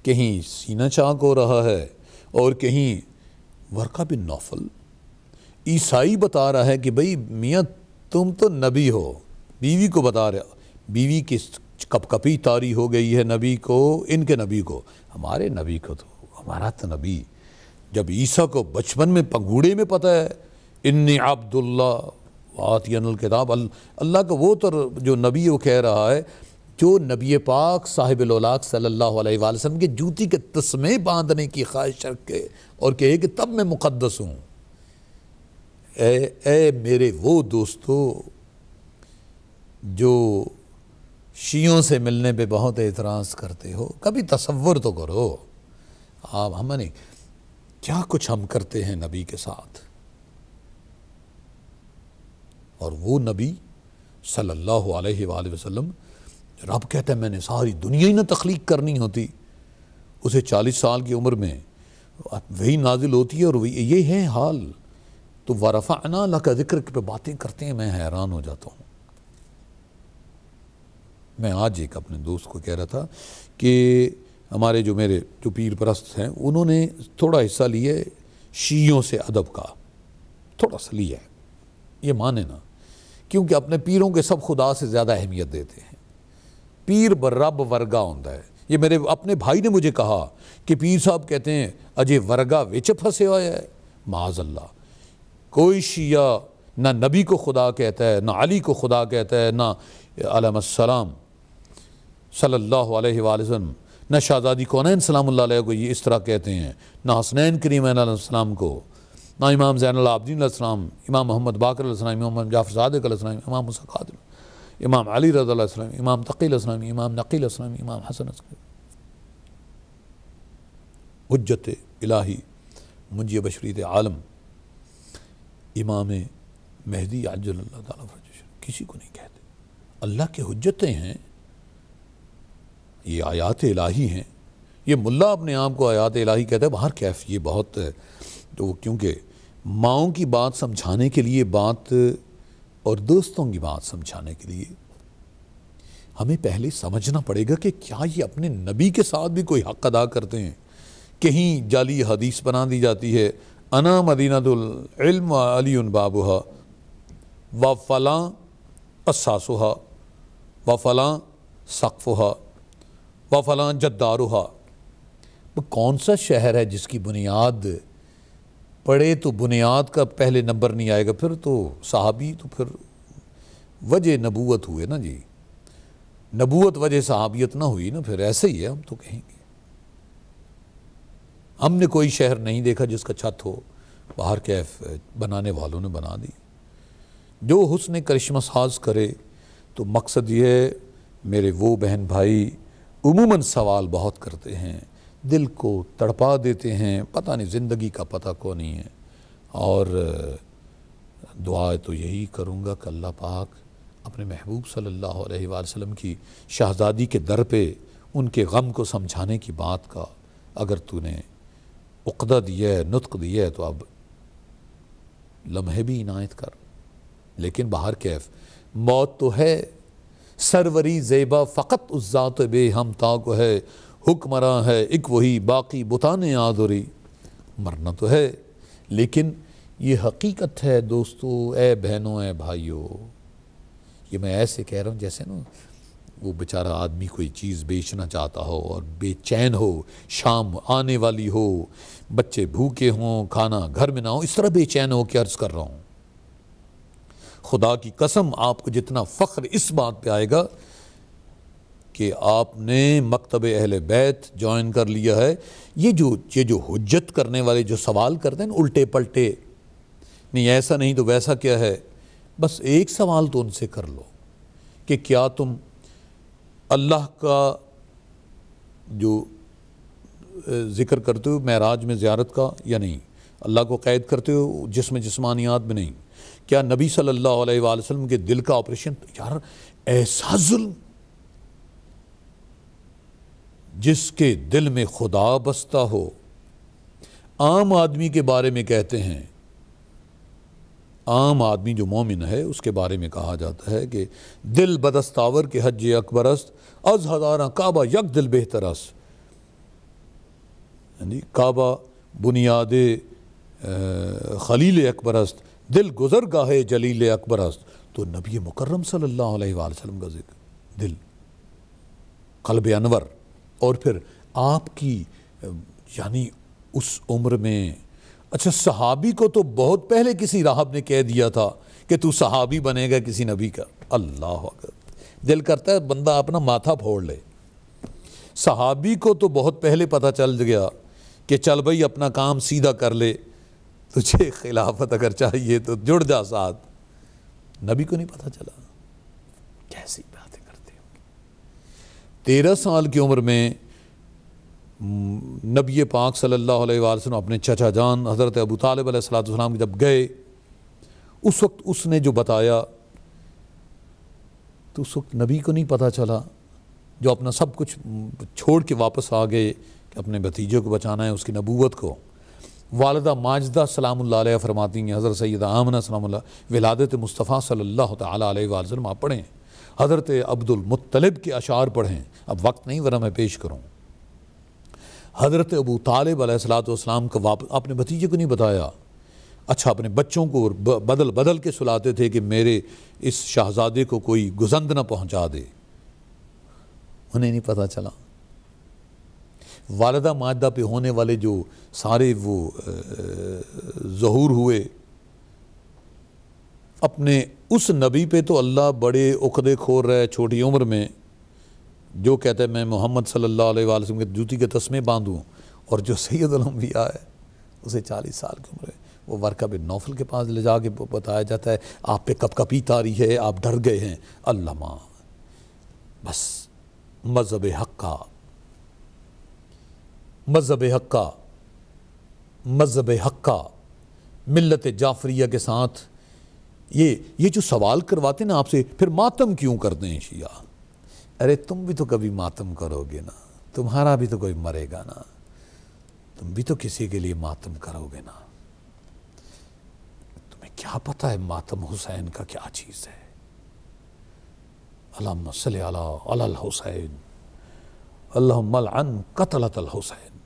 کہیں سینہ چاک ہو رہا ہے اور کہیں ورقہ بن نوفل عیسائی بتا رہا ہے کہ بھئی میاں تم تو نبی ہو، بیوی کو بتا رہا، بیوی کی کپ کپی طاری ہو گئی ہے نبی کو، ان کے نبی کو. ہمارے نبی کو تو، ہمارا تو نبی جب عیسیٰ کو بچپن میں پنگوڑے میں پتہ ہے انی عبداللہ وآتین الکتاب، اللہ کا وہ تو جو نبی وہ کہہ رہا ہے، جو نبی پاک صاحب الاولاق صلی اللہ علیہ وآلہ وسلم کے جوتی کے تسمے باندھنے کی خواہش رکھے اور کہے کہ تب میں مقدس ہوں. اے میرے وہ دوستو جو شیعوں سے ملنے پہ بہت اعتراض کرتے ہو، کبھی تصور تو کرو آپ ہم نے کیا کچھ ہم کرتے ہیں نبی کے ساتھ. اور وہ نبی صلی اللہ علیہ وآلہ وسلم، رب کہتا ہے میں نے ساری دنیا ہی نہ تخلیق کرنی ہوتی، اسے 40 سال کی عمر میں وہی نازل ہوتی ہے، اور یہ ہے حال. تو وَرَفَعْنَا لَكَ ذِكْرَكَ پہ باتیں کرتے ہیں، میں حیران ہو جاتا ہوں. میں آج ایک اپنے دوست کو کہہ رہا تھا کہ ہمارے میرے جو پیر پرست ہیں انہوں نے تھوڑا حصہ لیا ہے شیعوں سے ادب کا، تھوڑا سا لیا ہے، یہ مانے نا، کیونکہ اپنے پیروں کے سب خدا سے زیادہ اہمیت دیتے ہیں، پیر برب ورگا ہوتا ہے۔ یہ میرے اپنے بھائی نے مجھے کہا کہ پیر صاحب کہتے ہیں اجے ورگا وچ پھنسے ہوا ہے، معاذ اللہ، کوئی شیعہ نہ نبی کو خدا کہتا ہے، نہ علی کو خدا کہتا ہے، نہ علیہ السلام صلی اللہ علیہ وآلہ وسلم، نہ شہزادی کونین سلام اللہ علیہ کو یہ اس طرح کہتے ہیں، نہ حسنین کریمین علیہ السلام کو، نہ امام زین العابدین علیہ السلام، امام محمد باقر علیہ السلام، امام جعفر صادق علیہ السلام، امام موسیٰ کاظم، امام علی رضی اللہ علیہ السلام، امام تقی علیہ السلام، امام نقی علیہ السلام، امام حسن علیہ السلام، حجت الہی منجی بشریت عالم امام مہدی عجل اللہ تعالیٰ فرجہ، کسی کو نہیں کہتے، اللہ کے حجتیں ہیں، یہ آیات الہی ہیں۔ یہ ملا اپنے آپ کو آیات الہی کہتا ہے، باہر کیف یہ بہت تو، کیونکہ ماؤں کی بات سمجھانے کے لیے بات اور دوستوں کی بات سمجھانے کے لیے ہمیں پہلے سمجھنا پڑے گا کہ کیا یہ اپنے نبی کے ساتھ بھی کوئی حق ادا کرتے ہیں؟ کہیں جعلی حدیث بنا دی جاتی ہے، انا مدینۃ العلم و علی بابھا و فلاں اساسھا و فلاں سقفھا و فلاں جدارھا۔ کون سا شہر ہے جس کی بنیاد پڑے تو بنیاد کا پہلے نمبر نہیں آئے گا، پھر تو صحابی تو پھر وجہ نبوت ہوئے نا جی، نبوت وجہ صحابیت نہ ہوئی نا، پھر ایسے ہی ہے، ہم تو کہیں گے ہم نے کوئی شہر نہیں دیکھا جس کا چھت ہو، باہر کیف بنانے والوں نے بنا دی۔ جو حسن کرشمہ ساز کرے تو مقصد یہ ہے، میرے وہ بہن بھائی عموماً سوال بہت کرتے ہیں، دل کو تڑپا دیتے ہیں، پتہ نہیں زندگی کا پتہ کو نہیں ہے، اور دعا تو یہی کروں گا کہ اللہ پاک اپنے محبوب صلی اللہ علیہ وآلہ وسلم کی شہزادی کے در پہ ان کے غم کو سمجھانے کی بات کا اگر تو نے عقدہ دیا ہے، نطق دیا ہے، تو اب لمحے بھی عنایت کر۔ لیکن باہر کیف موت تو ہے سروری زیبا فقط اس ذات بے ہم تا کو ہے، حکمراں ہے ایک وہی باقی بتانے آدھوری، مرنا تو ہے، لیکن یہ حقیقت ہے دوستو، اے بہنوں، اے بھائیوں، یہ میں ایسے کہہ رہا ہوں جیسے نا وہ بیچارہ آدمی کوئی چیز بیچنا چاہتا ہو اور بے چین ہو، شام آنے والی ہو، بچے بھوکے ہوں، کھانا گھر میں نہ ہو، اس طرح بے چین ہو کے عرض کر رہا ہوں۔ خدا کی قسم آپ کو جتنا فخر اس بات پہ آئے گا کہ آپ نے مکتب اہل بیت جوائن کر لیا ہے، یہ جو حجت کرنے والے جو سوال کرتے ہیں نا الٹے پلٹے، نہیں ایسا نہیں تو ویسا کیا ہے، بس ایک سوال تو ان سے کر لو کہ کیا تم اللہ کا جو ذکر کرتے ہو معراج میں زیارت کا یا نہیں، اللہ کو قید کرتے ہو جسمانیات میں نہیں، کیا نبی صلی اللہ علیہ وآلہ وسلم کے دل کا آپریشن، یار ایسا ظلم جس کے دل میں خدا بستا ہو، عام آدمی کے بارے میں کہتے ہیں، عام آدمی جو مومن ہے اس کے بارے میں کہا جاتا ہے کہ دل بدستاور کے حج اکبر است، از ہزاراں کعبہ یک دل بہتر است، یعنی کعبہ بنیاد خلیل اکبر است، دل گزرگاہ جلیل اکبر است۔ تو نبی مکرم صلی اللہ علیہ وآلہ وسلم کا ذکر، دل، قلب انور، اور پھر آپ کی یعنی اس عمر میں، اچھا صحابی کو تو بہت پہلے کسی راہب نے کہہ دیا تھا کہ تو صحابی بنے گا کسی نبی کا، اللہ اکبر، دل کرتا ہے بندہ اپنا ماتھا پھوڑ لے۔ صحابی کو تو بہت پہلے پتہ چل گیا کہ چل بھئی اپنا کام سیدھا کر لے، تجھے خلافت اگر چاہیے تو جڑ جا ساتھ، نبی کو نہیں پتہ چلا، کیسی باتیں کرتے ہوں گے۔ 13 سال کی عمر میں نبی پاک صلی اللہ علیہ وآلہ وسلم اپنے چچا جان حضرت ابو طالب علیہ السلام جب گئے، اس وقت اس نے جو بتایا تو اس وقت نبی کو نہیں پتہ چلا، جو اپنا سب کچھ چھوڑ کے واپس آ گئے کہ اپنے بھتیجے کو بچانا ہے، اس کی نبوت کو۔ والدہ ماجدہ سلام اللہ علیہ فرماتی ہیں، حضرت سیدہ آمنہ سلام اللہ، ولادت مصطفیٰ صلی اللہ تعالیٰ علیہ وآلہ وسلم آپ پڑھیں، حضرت عبد المطلب کے اشعار پڑھیں، اب وقت نہیں ورنہ میں پیش کروں۔ حضرت ابو طالب علیہ السلام کا واپس اپنے بھتیجے کو نہیں بتایا، اچھا اپنے بچوں کو بدل بدل کے سلاتے تھے کہ میرے اس شہزادے کو کوئی گزند نہ پہنچا دے، انہیں نہیں پتہ چلا۔ والدہ ماجدہ پہ ہونے والے جو سارے وہ ظہور ہوئے، اپنے اس نبی پہ تو اللہ بڑے عقدے کھور رہے چھوٹی عمر میں، جو کہتا ہے میں محمد صلی اللہ علیہ وآلہ وسلم کے جوتی کے تسمے باندھوں، اور جو سید الانبیاء ہے اسے 40 سال کی عمر ہے، وہ ورقہ بن نوفل کے پاس لے جا کے بتایا جاتا ہے آپ پہ کپ کپی تاری ہے، آپ ڈر گئے ہیں، اللہ ماں بس مذہب حقہ، مذہب حقہ، مذہب حقہ، ملت جعفریہ کے ساتھ یہ جو سوال کرواتے ہیں نا آپ سے، پھر ماتم کیوں کرتے ہیں شیعہ؟ ارے تم بھی تو کبھی ماتم کرو گے نا، تمہارا بھی تو کوئی مرے گا نا، تم بھی تو کسی کے لیے ماتم کرو گے نا، تمہیں کیا پتہ ہے ماتم حسین کا کیا چیز ہے؟ اللہم صلی علی الحسین، اللہم لعن قتلۃ الحسین۔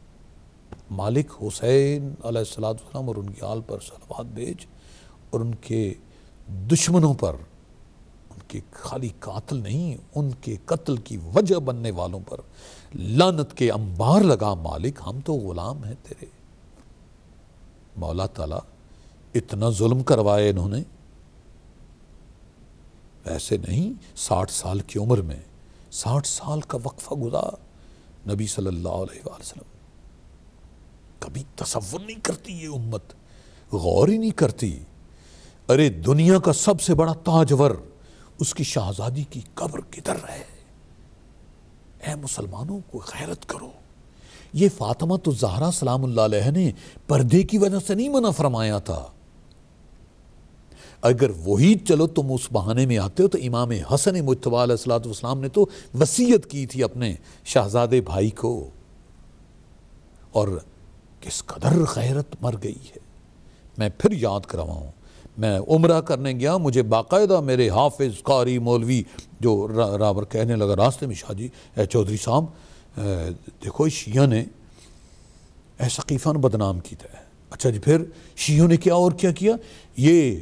مالک حسین علیہ السلام اور ان کی آل پر صلوات بھیج، اور ان کے دشمنوں پر، ان کے خالی قاتل نہیں، ان کے قتل کی وجہ بننے والوں پر لعنت کے انبار لگا مالک، ہم تو غلام ہیں تیرے۔ مولا تعالیٰ اتنا ظلم کروائے انہوں نے، ایسے نہیں، 60 سال کی عمر میں 60 سال کا وقفہ گزار نبی صلی اللہ علیہ وآلہ وسلم۔ کبھی تصور نہیں کرتی یہ امت، غور ہی نہیں کرتی۔ ارے دنیا کا سب سے بڑا تاجور، اس کی شہزادی کی قبر کدھر ہے؟ اے مسلمانوں کو غیرت کرو۔ یہ فاطمہ تو زہرا سلام اللہ علیہ نے پردے کی وجہ سے نہیں منع فرمایا تھا، اگر وہی چلو تم اس بہانے میں آتے ہو تو امام حسن مجتبی علیہ السلام نے تو وصیت کی تھی اپنے شہزادے بھائی کو، اور کس قدر غیرت مر گئی ہے۔ میں پھر یاد کرواؤں، میں عمرہ کرنے گیا، مجھے باقاعدہ میرے حافظ قاری مولوی جو راور کہنے لگا راستے میں، شاہ جی اے چودھری صاحب دیکھو شیعہ نے اے ثقیفہ نے بدنام کی تھا۔ اچھا جی پھر شیعوں نے کیا اور کیا کیا؟ یہ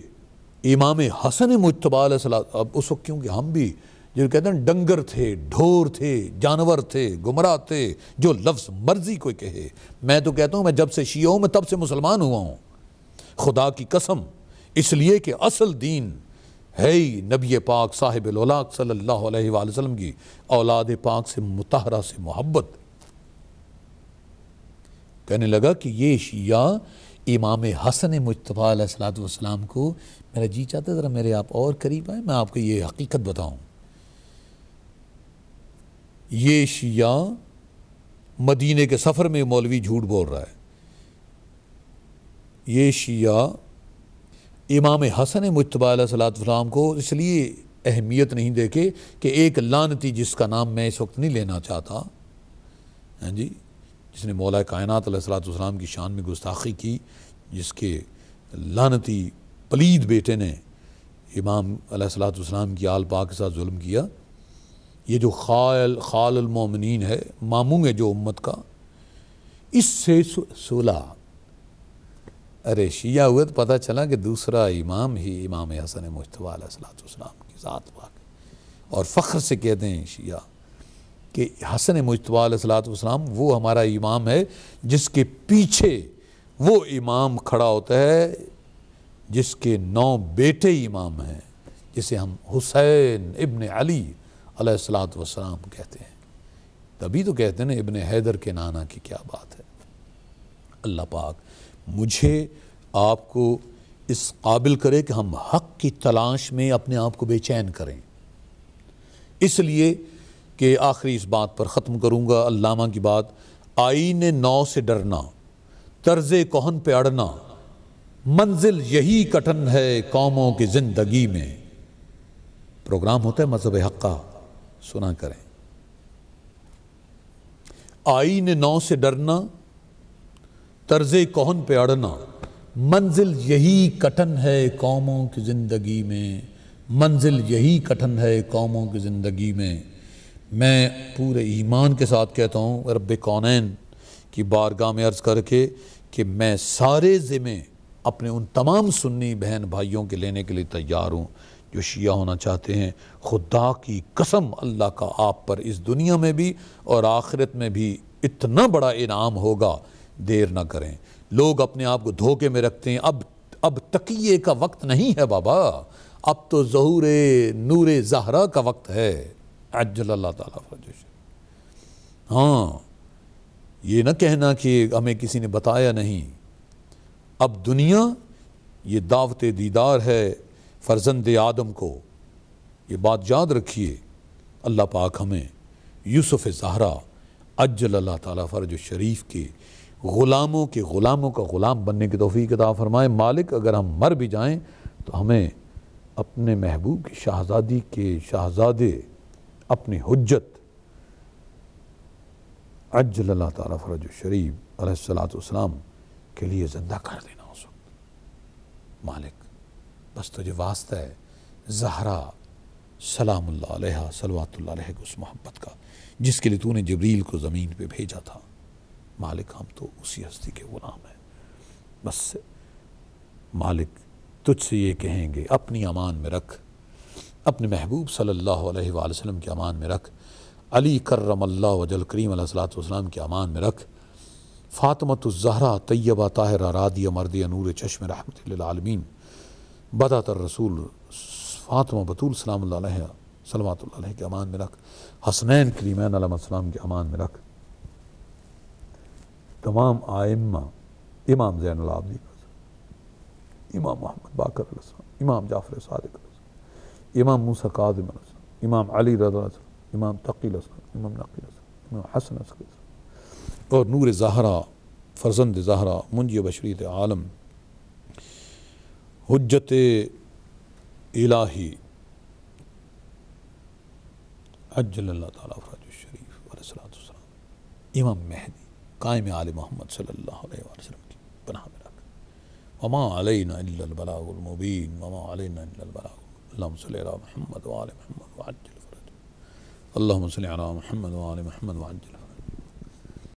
امام حسن مجتبی علیہ السلام، اب اس وقت کیونکہ ہم بھی جو کہتے ہیں ڈنگر تھے، ڈھور تھے، جانور تھے، گمراہ تھے، جو لفظ مرضی کوئی کہے، میں تو کہتا ہوں میں جب سے شیعہ ہوں میں تب سے مسلمان ہوا ہوں، خدا کی قسم، اس لیے کہ اصل دین ہے ہی نبی پاک صاحب الاولاق صلی اللہ علیہ وآلہ وسلم کی اولاد پاک سے مطہرہ سے محبت۔ کہنے لگا کہ یہ شیعہ امام حسن مجتبی علیہ السلام کو، میرا جی چاہتا ہے ذرا میرے آپ اور قریب آئیں، میں آپ کو یہ حقیقت بتاؤں، یہ شیعہ مدینے کے سفر میں مولوی جھوٹ بول رہا ہے، یہ شیعہ امام حسن مجتبی علیہ السلام کو اس لیے اہمیت نہیں دیکھے کہ ایک لعنتی جس کا نام میں اس وقت نہیں لینا چاہتا، ہاں جی، جس نے مولا کائنات علیہ السلام کی شان میں گستاخی کی، جس کے لعنتی پلید بیٹے نے امام علیہ السلام کی آل پاک کے ساتھ ظلم کیا، یہ جو خال المومنین ہے، ماموں ہے جو امت کا، اس سے صلح۔ ارے شیعہ ہوئے تو پتہ چلا کہ دوسرا امام ہی امام حسن مجتبی علیہ السلام کی ذات پاک، اور فخر سے کہتے ہیں شیعہ کہ حسن مجتبی علیہ السلام وہ ہمارا امام ہے جس کے پیچھے وہ امام کھڑا ہوتا ہے جس کے 9 بیٹے امام ہیں، جسے ہم حسین ابن علی علیہ السلام کہتے ہیں، تبھی تو کہتے ہیں ابن حیدر کے نانا کی کیا بات ہے۔ اللہ پاک مجھے آپ کو اس قابل کرے کہ ہم حق کی تلاش میں اپنے آپ کو بے چین کریں، اس لیے کہ آخری اس بات پر ختم کروں گا، علامہ کی بات، آئین نو سے ڈرنا، طرز کہن پہ اڑنا، منزل یہی کٹن ہے قوموں کی زندگی میں۔ پروگرام ہوتا ہے مذہب حق کا، سنا کریں۔ آئین نو سے ڈرنا، طرز کہن پہ اڑنا، منزل یہی کٹن ہے قوموں کی زندگی میں، منزل یہی کٹھن ہے قوموں کی زندگی میں۔ میں پورے ایمان کے ساتھ کہتا ہوں رب کونین کی بارگاہ میں عرض کر کے کہ میں سارے ذمے اپنے ان تمام سنی بہن بھائیوں کے لینے کے لیے تیار ہوں جو شیعہ ہونا چاہتے ہیں۔ خدا کی قسم اللہ کا آپ پر اس دنیا میں بھی اور آخرت میں بھی اتنا بڑا انعام ہوگا، دیر نہ کریں۔ لوگ اپنے آپ کو دھوکے میں رکھتے ہیں، اب تقیے کا وقت نہیں ہے بابا، اب تو ظہور نور زہرا کا وقت ہے، عجل اللہ تعالیٰ فرجہ۔ ہاں، یہ نہ کہنا کہ ہمیں کسی نے بتایا نہیں۔ اب دنیا یہ دعوت دیدار ہے فرزند آدم کو، یہ بات یاد رکھیے۔ اللہ پاک ہمیں یوسف زہرا عجل اللہ تعالیٰ فرج الشریف کے غلاموں کا غلام بننے کی توفیق عطا فرمائے۔ مالک اگر ہم مر بھی جائیں تو ہمیں اپنے محبوب کی شہزادی کے شہزادے اپنی حجت عجل اللہ تعالیٰ فرج الشریف علیہ السلام کے لیے زندہ کر دینا اس وقت۔ مالک بس تجھے واسطہ ہے زہرا سلام اللہ علیہ صلوات اللہ علیہ اس محبت کا جس کے لیے تو نے جبریل کو زمین پہ بھیجا تھا۔ مالک ہم تو اسی ہستی کے غلام ہیں، بس مالک تجھ سے یہ کہیں گے اپنی امان میں رکھ، اپنے محبوب صلی اللہ علیہ وآلہ وسلم کی امان میں رکھ، علی کرم اللہ وجل کریم علیہ السلام کی امان میں رکھ، فاطمۃ الزہرا طیبہ طاہرہ رادیہ مردیہ نور چشم رحمت للعالمین بدعت الرسول فاطمہ بطول سلام اللہ علیہ صلوات اللہ علیہ کی امان میں رکھ، حسنین کریمین علیہ السلام کی امان میں رکھ، تمام آئمہ، امام زین العابدین، امام محمد باقر علیہ السلام، امام جعفر صادق علیہ السلام، امام موسیٰ کاظم علیہ السلام، امام علی رضا علیہ السلام، امام تقی علیہ السلام، امام نقی علیہ السلام، امام حسن علیہ السلام، اور نور زہرا فرزند زہرا منجی بشریت عالم حجت الہی عجل اللہ تعالیٰ فرج الشریف علیہ السلام، امام مہدی قائم آل محمد صلی اللہ علیہ وآلہ وسلم کی پناہ میں رکھ۔ وما علینا الا البلاغ المبین وما علینا الا البلاغ، اللہم صلی علی محمد وآل محمد وعجل فرج، اللہم صلی علی محمد وآل محمد وعجل